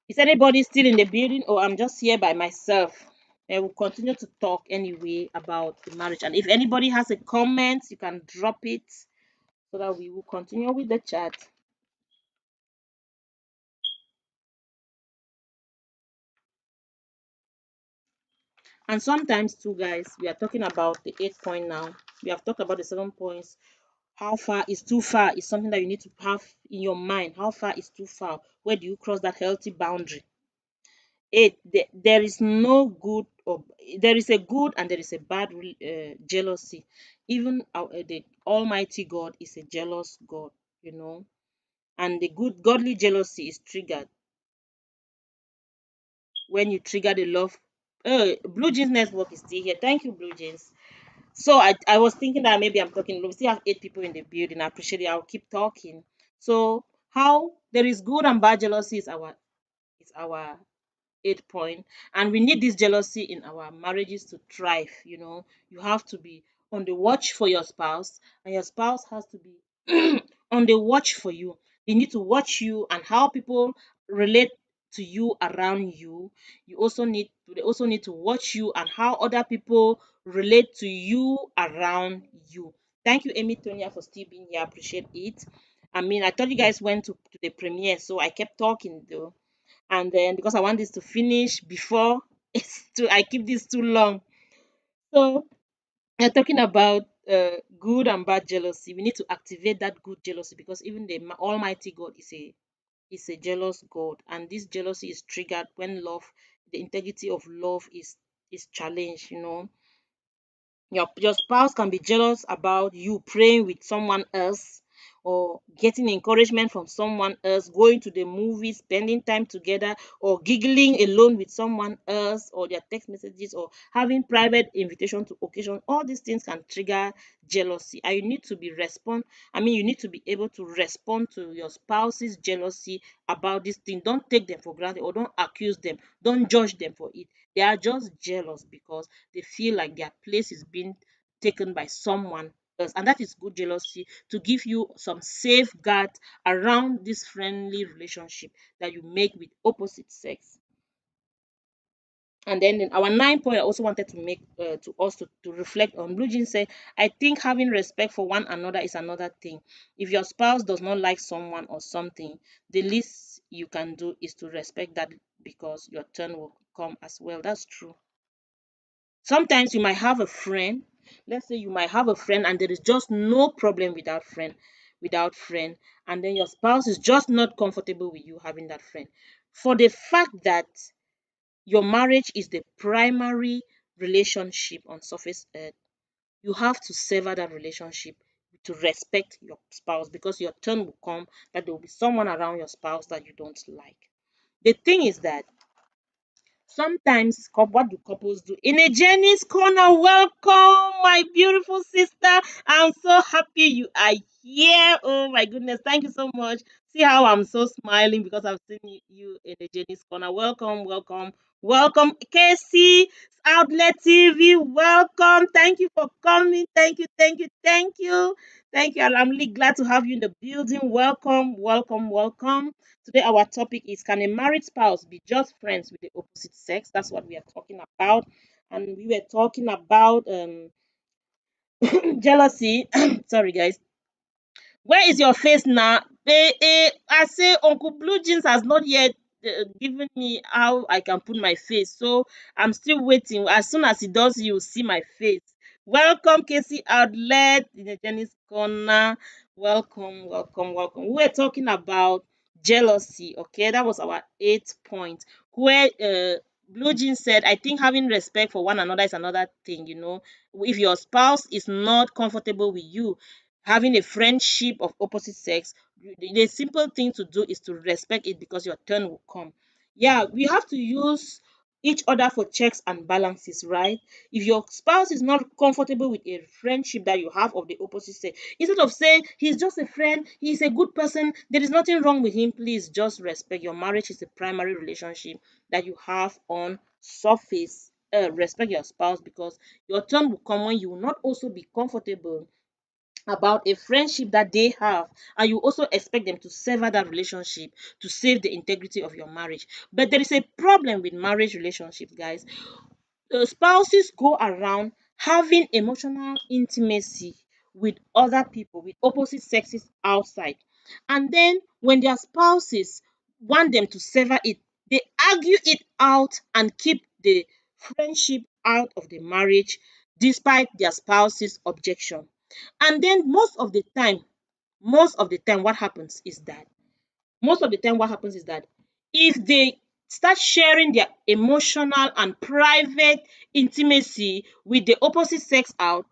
Speaker 1: Is anybody still in the building, or I'm just here by myself? And we'll continue to talk anyway about the marriage. And if anybody has a comment, you can drop it so that we will continue with the chat. And sometimes too, guys, we are talking about the 8 point now. We have talked about the 7 points. How far is too far is something that you need to have in your mind. How far is too far? Where do you cross that healthy boundary? Eight, there is no good, or there is a good and there is a bad jealousy. Even the Almighty God is a jealous God, you know, and the good godly jealousy is triggered when you trigger the love. Blue Jeans Network is still here. Thank you, Blue Jeans. So I was thinking that maybe I'm talking. We still have 8 people in the building. I appreciate it. I'll keep talking. So how there is good and bad jealousy is our 8 point, and we need this jealousy in our marriages to thrive. You have to be on the watch for your spouse, and your spouse has to be on the watch for you. They need to watch you and how people relate to you around you. They also need to watch you and how other people relate to you around you. Thank you, Amy Tonya, for still being here. I appreciate it. I mean, I thought you guys went to the premiere, so I kept talking though. And then because I want this to finish before I keep this too long. So we're talking about good and bad jealousy. We need to activate that good jealousy, because even the Almighty God is a jealous God, and this jealousy is triggered when the integrity of love is challenged. Your spouse can be jealous about you praying with someone else, or getting encouragement from someone else, going to the movies, spending time together, or giggling alone with someone else, or their text messages, or having private invitation to occasion. All these things can trigger jealousy, and you need to be respond I mean, you need to be able to respond to your spouse's jealousy about this thing. Don't take them for granted, or don't accuse them, don't judge them for it. They are just jealous because they feel like their place is being taken by someone else. And that is good jealousy, to give you some safeguard around this friendly relationship that you make with opposite sex. And then in our 9 point, I also wanted to make to us to reflect on. Blue Jean said, I think having respect for one another is another thing. If your spouse does not like someone or something, the least you can do is to respect that, because your turn will come as well. That's true. Sometimes you might have a friend. Let's say you might have a friend and there is just no problem without friend, and then your spouse is just not comfortable with you having that friend. For the fact that your marriage is the primary relationship on surface earth, you have to sever that relationship to respect your spouse, because your turn will come that there will be someone around your spouse that you don't like. The thing is that sometimes, what do couples do? In a Jenny's corner, welcome, my beautiful sister. I'm so happy you are here. Oh my goodness, thank you so much. See how I'm so smiling because I've seen you in the Jenny's corner. Welcome, welcome, welcome, Casey Outlet TV. Welcome. Thank you for coming. Thank you, thank you, thank you, thank you. And I'm really glad to have you in the building. Welcome, welcome, welcome. Today, our topic is, can a married spouse be just friends with the opposite sex? That's what we are talking about. And we were talking about jealousy. Sorry, guys. Where is your face now? I say Uncle Blue Jeans has not yet given me how I can put my face. So I'm still waiting. As soon as he does, you'll see my face. Welcome, Casey Outlet in the Jenny's Corner. Welcome, welcome, welcome. We were talking about jealousy. Okay, that was our 8 point. Where Blue Jean said, I think having respect for one another is another thing, If your spouse is not comfortable with you having a friendship of opposite sex, the simple thing to do is to respect it because your turn will come. Yeah, we have to use each other for checks and balances, right? If your spouse is not comfortable with a friendship that you have of the opposite sex, instead of saying he's just a friend, he's a good person, there is nothing wrong with him, please just respect. Your marriage is a primary relationship that you have on surface. Respect your spouse because your turn will come when you will not also be comfortable about a friendship that they have, and you also expect them to sever that relationship to save the integrity of your marriage. But there is a problem with marriage relationships, guys. Spouses go around having emotional intimacy with other people, with opposite sexes outside. And then when their spouses want them to sever it, they argue it out and keep the friendship out of the marriage despite their spouse's objection. And then most of the time, what happens is that if they start sharing their emotional and private intimacy with the opposite sex out,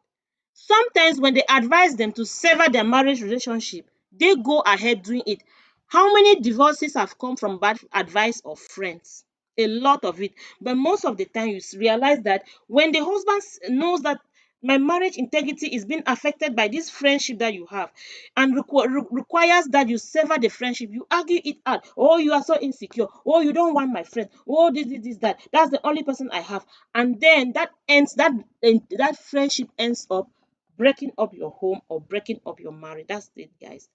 Speaker 1: sometimes when they advise them to sever their marriage relationship, they go ahead doing it. How many divorces have come from bad advice of friends? A lot of it. But most of the time, you realize that when the husband knows that my marriage integrity is being affected by this friendship that you have and requires that you sever the friendship, you argue it out. Oh, you are so insecure. Oh, you don't want my friend. Oh, this, that. That's the only person I have. And then that friendship ends up breaking up your home or breaking up your marriage. That's it, guys.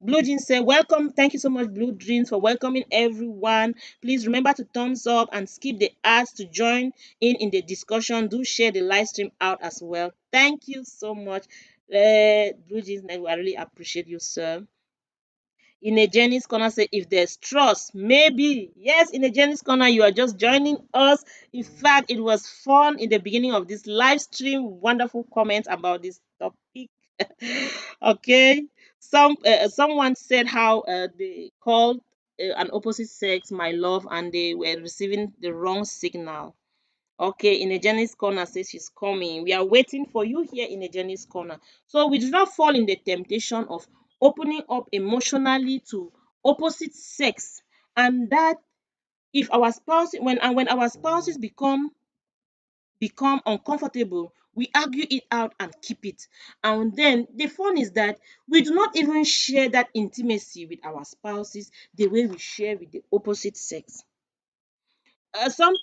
Speaker 1: Blue Jeans say, welcome. Thank you so much, Blue Jeans, for welcoming everyone. Please remember to thumbs up and skip the ads to join in the discussion. Do share the live stream out as well. Thank you so much. Blue Jeans, I really appreciate you, sir. In a Jenny's Corner say, if there's trust, maybe. Yes, in a Jenny's Corner, you are just joining us. In fact, it was fun in the beginning of this live stream. Wonderful comments about this topic. Okay. Someone said how they called an opposite sex my love and they were receiving the wrong signal. Okay, in a Jenny's Corner says she's coming. We are waiting for you here in a Jenny's Corner. So we do not fall in the temptation of opening up emotionally to opposite sex, and that if our spouse when our spouses become uncomfortable, we argue it out and keep it. And then the fun is that we do not even share that intimacy with our spouses the way we share with the opposite sex.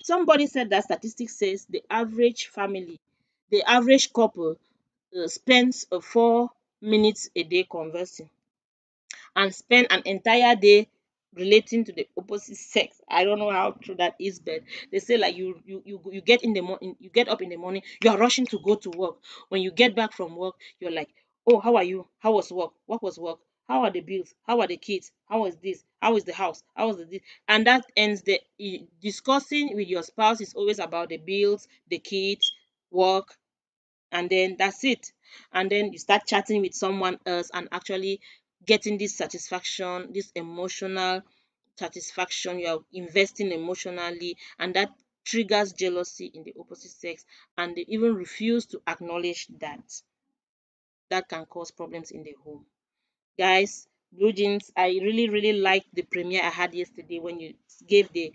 Speaker 1: Somebody said that statistics says the average couple spends 4 minutes a day conversing and spend an entire day relating to the opposite sex. I don't know how true that is, but they say like you get in the morning, you get up in the morning, you are rushing to go to work. When you get back from work, you're like, oh, how are you? How was work? What was work? How are the bills? How are the kids? How is this? How is the house? How is the this? And that ends the discussing with your spouse is always about the bills, the kids, work, and then that's it. And then you start chatting with someone else and actually getting this satisfaction, this emotional satisfaction. You are investing emotionally, and that triggers jealousy in the opposite sex, and they even refuse to acknowledge that. That can cause problems in the home. Guys, Blue Jeans, I really liked the premiere I had yesterday when you gave the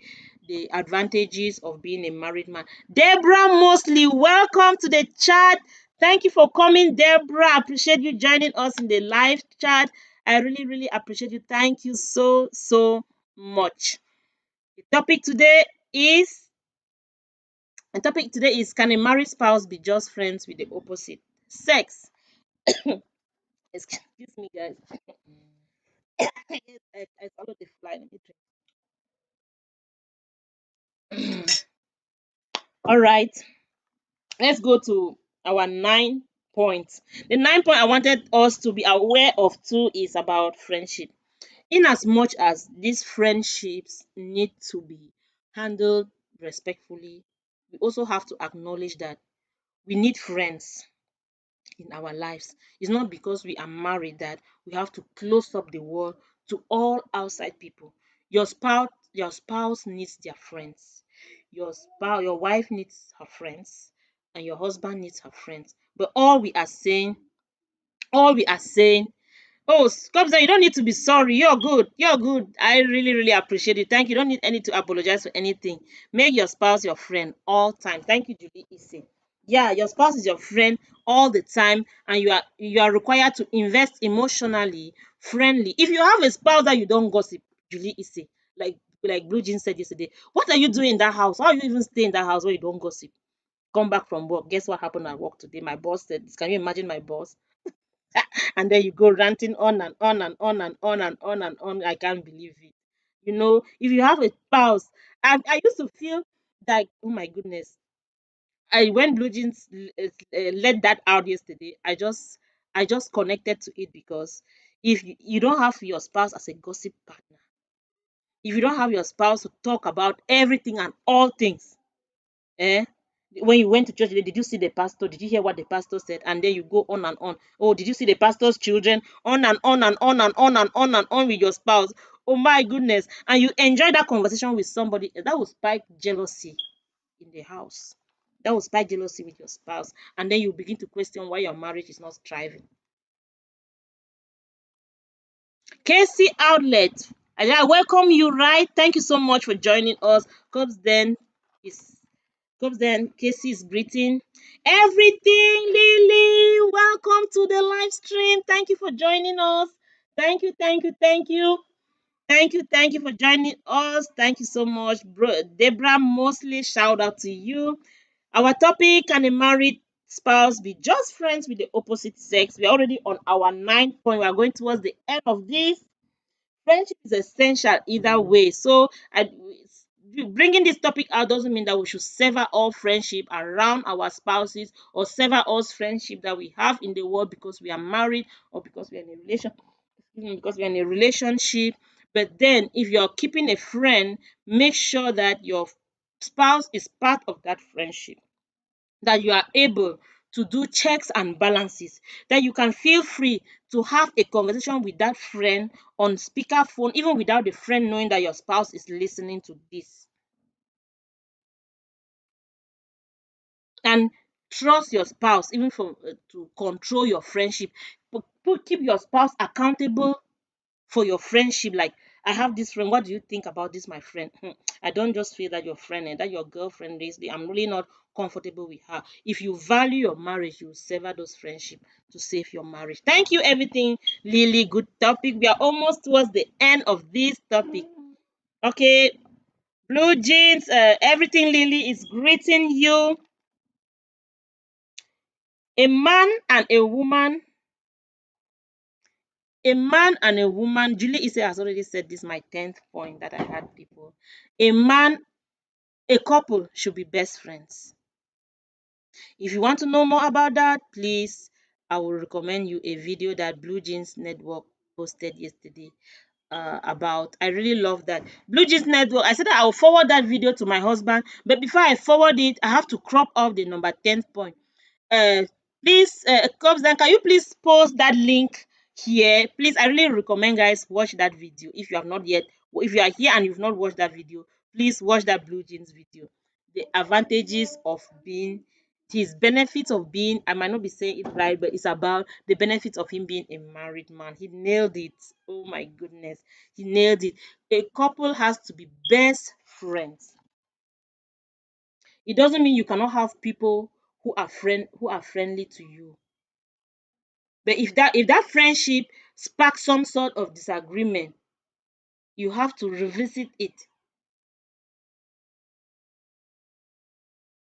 Speaker 1: advantages of being a married man. Deborah Mosley, welcome to the chat. Thank you for coming, Deborah. I appreciate you joining us in the live chat. I really appreciate you. Thank you so much. The topic today is the topic today is, can a married spouse be just friends with the opposite sex? Excuse me, guys. I swallowed the fly. Let me drink. All right, let's go to our 9 points. The 9 point I wanted us to be aware of too is about friendship. In as much as these friendships need to be handled respectfully, we also have to acknowledge that we need friends in our lives. It's not because we are married that we have to close up the world to all outside people. Your spouse needs their friends. your wife needs her friends, and your husband needs her friends. But all we are saying, oh, Skobza, you don't need to be sorry. You're good. You're good. I really, really appreciate it. Thank you. You don't need any to apologize for anything. Make your spouse your friend all time. Thank you, Julie Isse. Yeah, your spouse is your friend all the time, and you are required to invest emotionally, friendly. If you have a spouse that you don't gossip, Julie Isse, like Blue Jean said yesterday, what are you doing in that house? How are you even stay in that house where you don't gossip? Come back from work. Guess what happened at work today? My boss said this. Can you imagine my boss? And then you go ranting on and on and on and on and on and on. I can't believe it. If you have a spouse, I used to feel like, oh my goodness. I when Blue Jeans let that out yesterday, I just connected to it because if you don't have your spouse as a gossip partner, if you don't have your spouse to talk about everything and all things, eh? When you went to church, did you see the pastor? Did you hear what the pastor said? And then you go on and on. Oh, did you see the pastor's children? On and on and on and on and on and on with your spouse. Oh my goodness. And you enjoy that conversation with somebody. That will spike jealousy in the house. That will spike jealousy with your spouse. And then you begin to question why your marriage is not thriving. Casey Outlet. I welcome you, right? Thank you so much for joining us. Is Casey is greeting everything. Lily, welcome to the live stream. Thank you for joining us. Thank you, thank you, thank you. Thank you for joining us. Thank you so much, bro. Deborah Mosley, shout out to you. Our topic: can a married spouse be just friends with the opposite sex? We're already on our ninth point. We are going towards the end of this. Friendship is essential either way. So, bringing this topic out doesn't mean that we should sever all friendship around our spouses or sever all friendship that we have in the world because we are married or because we are in a relationship. But then, if you're keeping a friend, make sure that your spouse is part of that friendship, that you are able to do checks and balances, that you can feel free to have a conversation with that friend on speakerphone, even without the friend knowing that your spouse is listening to this. And trust your spouse, even for to control your friendship. Keep your spouse accountable for your friendship. Like, I have this friend, what do you think about this, my friend? I don't just feel that your friend and that your girlfriend is I'm really not comfortable with her. If you value your marriage, you sever those friendships to save your marriage. Thank you, everything. Lily, good topic. We are almost towards the end of this topic. Okay, Blue Jeans, everything. Lily is greeting you. A man and a woman Julie Isse has already said this, my 10th point that I had people. A man A couple should be best friends. If you want to know more about that, please, I will recommend you a video that Blue Jeans Network posted yesterday about. I really love that. Blue Jeans Network, I said that I will forward that video to my husband, but before I forward it, I have to crop off the number 10th point. uh Please, Cobbs, then can you please post that link here, please? I really recommend guys watch that video. If you are here and you've not watched that video, please watch that Blue Jeans video. The advantages of being his benefits of being, I might not be saying it right, but it's about the benefits of him being a married man. He nailed it. Oh my goodness, he nailed it. A couple has to be best friends. It doesn't mean you cannot have people who are friendly to you. But if that friendship sparks some sort of disagreement, you have to revisit it.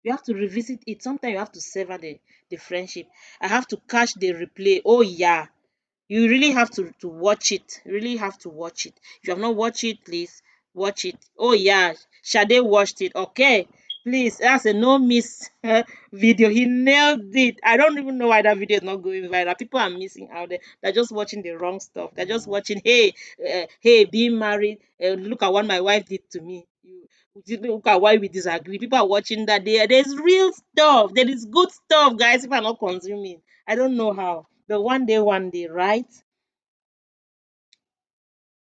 Speaker 1: You have to revisit it. Sometimes you have to sever the friendship. I have to catch the replay. Oh yeah, you really have to watch it. Really have to watch it. If you have not watched it, please watch it. Oh yeah, Shade watched it. Okay, please, that's a no miss video. He nailed it. I don't even know why that video is not going viral. People are missing out there. They're just watching the wrong stuff. They're just watching, hey, being married, look at what my wife did to me. Look at why we disagree. People are watching that. There's real stuff. There is good stuff, guys. If I'm not consuming, I don't know how. But one day, right?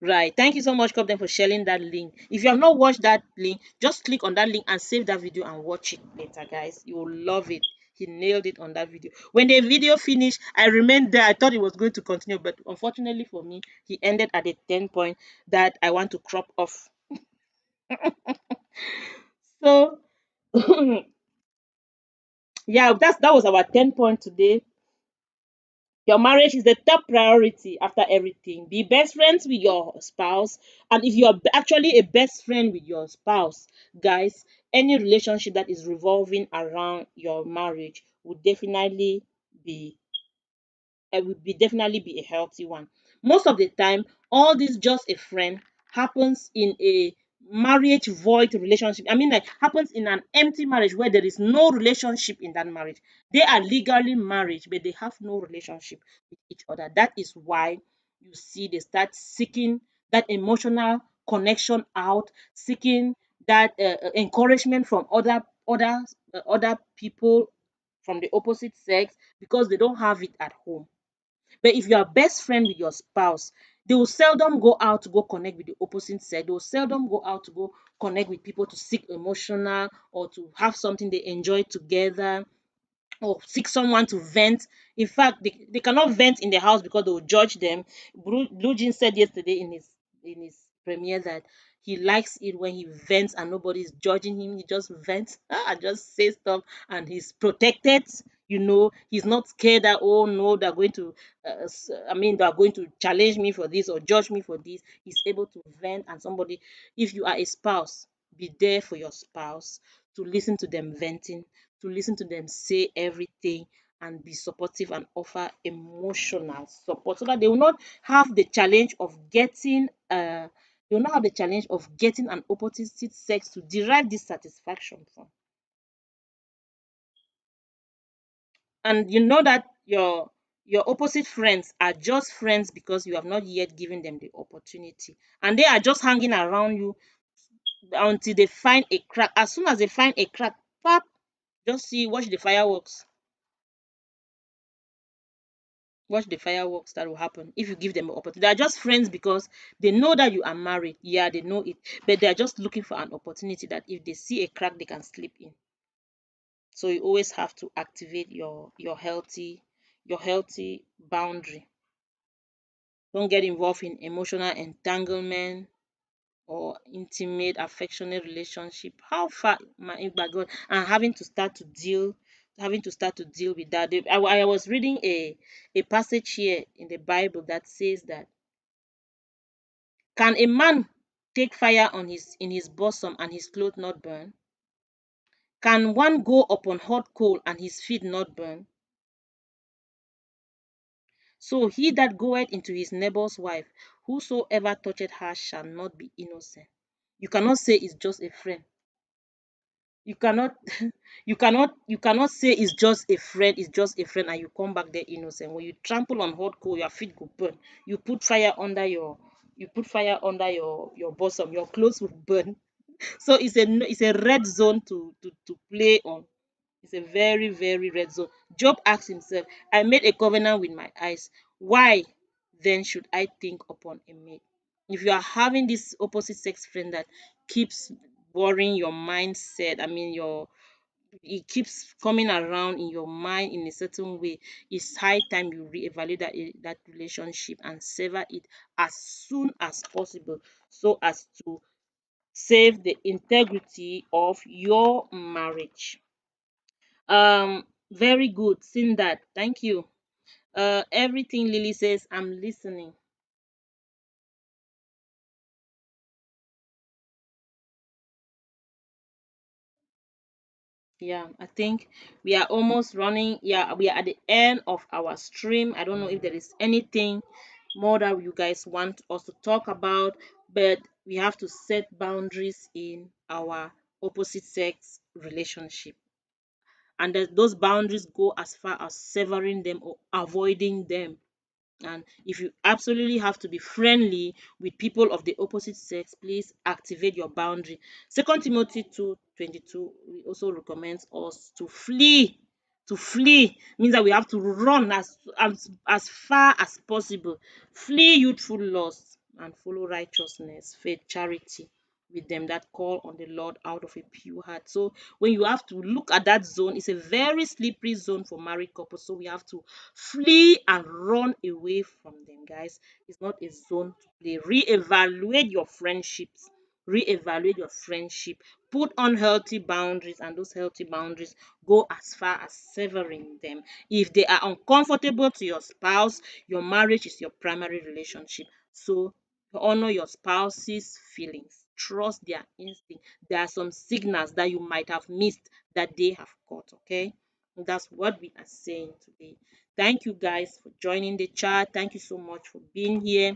Speaker 1: Right. Thank you so much, Captain, for sharing that link. If you have not watched that link, just click on that link and save that video and watch it later, guys. You will love it. He nailed it on that video. When the video finished, I remained there. I thought it was going to continue, but unfortunately for me, he ended at a 10 point that I want to crop off. So, yeah, that was our 10 point today. Your marriage is the top priority after everything. Be best friends with your spouse. And if you're actually a best friend with your spouse, guys, any relationship that is revolving around your marriage would be definitely be a healthy one. Most of the time, all this just a friend happens in a marriage void relationship. I mean, like happens in an empty marriage where there is no relationship in that marriage. They are legally married, but they have no relationship with each other. That is why you see they start seeking that emotional connection out, seeking that encouragement from other people from the opposite sex because they don't have it at home. But if you are best friend with your spouse, they will seldom go out to go connect with the opposite sex. They will seldom go out to go connect with people to seek emotional or to have something they enjoy together or seek someone to vent. In fact, they cannot vent in the house because they will judge them. Blue Jean said yesterday in his premiere that he likes it when he vents and nobody's judging him. He just vents and just say stuff and he's protected. He's not scared that, oh no, they're going to they're going to challenge me for this or judge me for this. He's able to vent. And somebody, if you are a spouse, be there for your spouse to listen to them venting, to listen to them say everything, and be supportive and offer emotional support so that they will not have the challenge of getting an opposite sex to derive this satisfaction from. And you know that your opposite friends are just friends because you have not yet given them the opportunity, and they are just hanging around you until they find a crack. As soon as they find a crack, pop, just see, watch the fireworks. Watch the fireworks that will happen if you give them an opportunity. They are just friends because they know that you are married. Yeah, they know it, but they are just looking for an opportunity that if they see a crack, they can slip in. So you always have to activate your healthy boundary. Don't get involved in emotional entanglement or intimate affectionate relationship. How far, my God, and having to start to deal with that. I was reading a passage here in the Bible that says that, can a man take fire in his bosom and his clothes not burn? Can one go upon hot coal and his feet not burn? So he that goeth into his neighbor's wife, whosoever toucheth her shall not be innocent. You cannot say it's just a friend. You cannot you cannot say it's just a friend, and you come back there innocent. When you trample on hot coal, your feet go burn. You put fire under your bosom, your clothes will burn. So it's a red zone to play on. It's a very, very red zone. Job asked himself, I made a covenant with my eyes. Why then should I think upon a maid? If you are having this opposite sex friend that keeps worrying your mindset, it keeps coming around in your mind in a certain way, it's high time you reevaluate that relationship and sever it as soon as possible so as to save the integrity of your marriage. Very good. Seen that. Thank you. Everything Lily says, I'm listening. Yeah, I think we are almost running. Yeah, we are at the end of our stream. I don't know if there is anything more that you guys want us to talk about, but we have to set boundaries in our opposite sex relationship. And those boundaries go as far as severing them or avoiding them. And if you absolutely have to be friendly with people of the opposite sex, please activate your boundary. Second Timothy 2:22 also recommends us to flee. To flee means that we have to run as far as possible. Flee youthful lust. and follow righteousness, faith, charity with them that call on the Lord out of a pure heart. So when you have to look at that zone, it's a very slippery zone for married couples. So we have to flee and run away from them, guys. It's not a zone to play. Reevaluate your friendships. Reevaluate your friendship. Put on healthy boundaries, and those healthy boundaries go as far as severing them. If they are uncomfortable to your spouse, your marriage is your primary relationship. So honor your spouse's feelings. Trust their instinct. There are some signals that you might have missed that they have caught. Okay, that's what we are saying today. Thank you guys for joining the chat. Thank you so much for being here.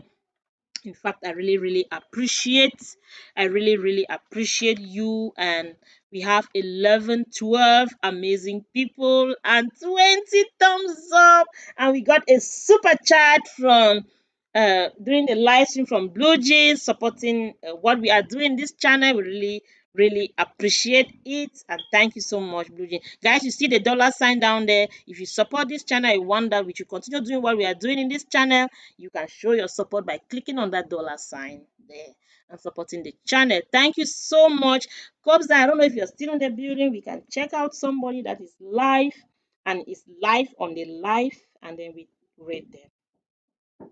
Speaker 1: In fact, I really appreciate you. And we have 11, 12 amazing people and 20 thumbs up, and we got a super chat from during the live stream from Blue Jeans supporting what we are doing this channel. We really appreciate it, and thank you so much, Blue Jeans. Guys, you see the dollar sign down there. If you support this channel, I wonder we should continue doing what we are doing in this channel. You can show your support by clicking on that dollar sign there and supporting the channel. Thank you so much. Cobbs, I don't know if you're still in the building. We can check out somebody that is live and is live on the live, and then we rate them.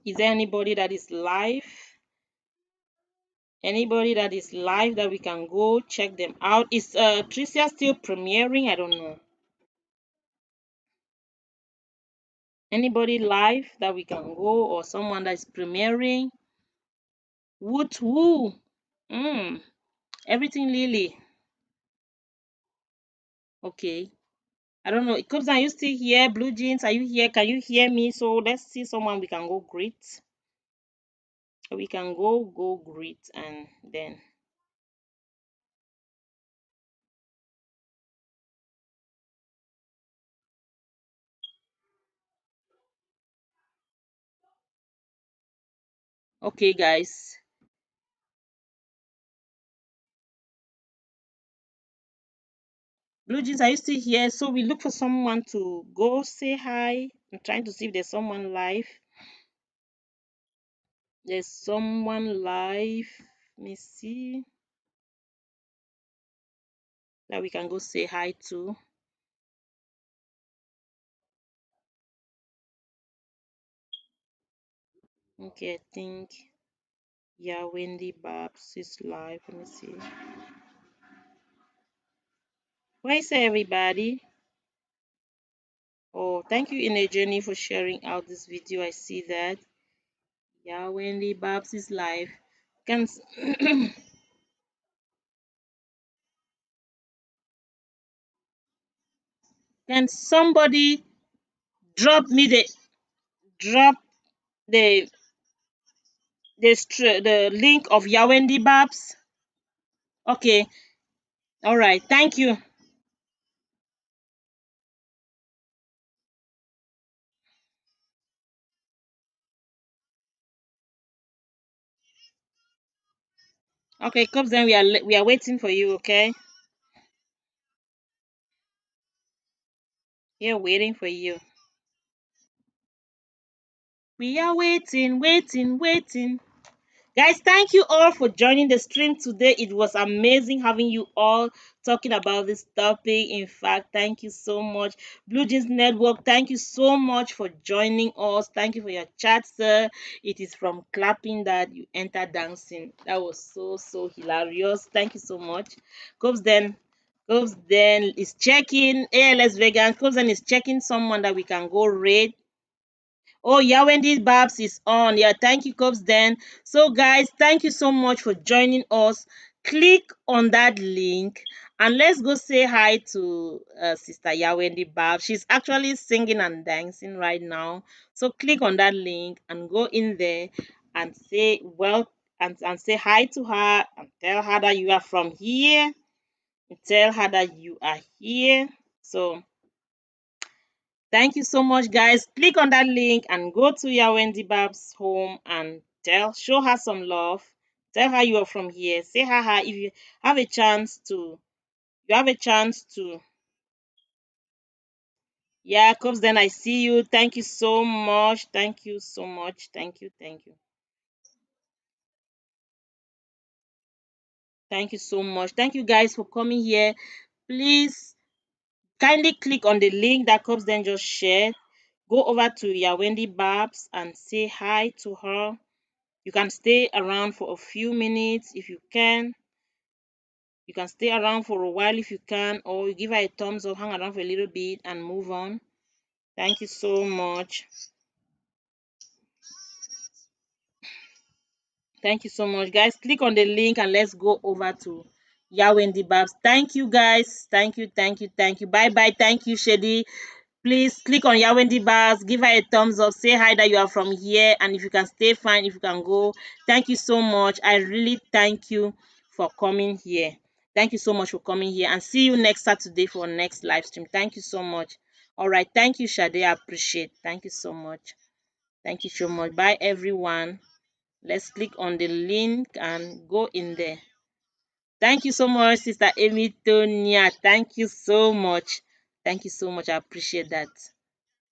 Speaker 1: Is there anybody that is live? Anybody that is live that we can go check them out? Is Tricia still premiering? I don't know. Anybody live that we can go, or someone that is premiering? Woot woo. Everything Lily. Okay. I don't know. Cubs, are you still here? Blue Jeans, are you here? Can you hear me? So let's see someone we can go greet. We can go greet, and then okay, guys. Blue Jeans, are you still here? So we look for someone to go say hi. I'm trying to see if there's someone live. There's someone live. Let me see that we can go say hi to. Okay, I think yeah, Wendy Babs is live. Let me see. Where is everybody? Oh, thank you, Inner Journey, for sharing out this video. I see that. Yeah, Wendy Babs is live. Can can somebody drop me drop the the link of Yawendi Babs? Okay, all right. Thank you. Okay, comes then we are waiting for you. Okay, we are waiting for you. We are waiting, waiting, waiting. Guys, thank you all for joining the stream today. It was amazing having you all talking about this topic. In fact, thank you so much. Blue Jeans Network, thank you so much for joining us. Thank you for your chat, sir. It is from clapping that you enter dancing. That was so hilarious. Thank you so much. Cobes then is checking ALS Vegan. Cobes then is checking someone that we can go raid. Oh, yeah, Wendy Babs is on. Yeah, thank you, Cops. Then, so guys, thank you so much for joining us. Click on that link and let's go say hi to Sister Yawendi Babs. She's actually singing and dancing right now. So click on that link and go in there and say well and say hi to her and tell her that you are from here. Tell her that you are here. So thank you so much, guys. Click on that link and go to your Wendy Babs home and show her some love. Tell her you are from here. Say hi. If you have a chance to, you have a chance to Yeah, Cubs, then I see you. Thank you so much. Thank you so much. Thank you. Thank you. Thank you so much. Thank you guys for coming here. Please kindly click on the link that Cubs then just shared. Go over to Yawendi Babs and say hi to her. You can stay around for a few minutes if you can. You can stay around for a while if you can, or you give her a thumbs up, hang around for a little bit, and move on. Thank you so much. Thank you so much, guys. Click on the link and let's go over to Yawendi Babs. Thank you, guys. Thank you, thank you, thank you. Bye bye. Thank you, Shady. Please click on Yawendi Babs, give her a thumbs up, say hi that you are from here, and if you can stay fine, if you can go. Thank you so much. I really thank you for coming here. Thank you so much for coming here, and see you next Saturday for next live stream. Thank you so much. All right, thank you, Shade. I appreciate. Thank you so much. Thank you so much. Bye, everyone. Let's click on the link and go in there. Thank you so much, Sister Amy Tonia. Thank you so much. Thank you so much. I appreciate that.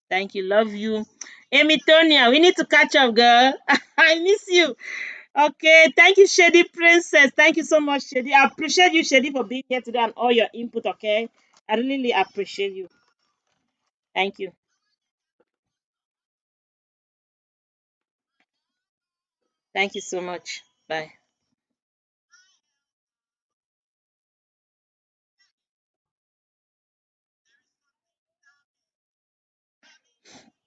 Speaker 1: Thank you. Love you. Amy Tonia, we need to catch up, girl. I miss you. Okay. Thank you, Shady Princess. Thank you so much, Shady. I appreciate you, Shady, for being here today and all your input, okay? I really appreciate you. Thank you. Thank you so much. Bye.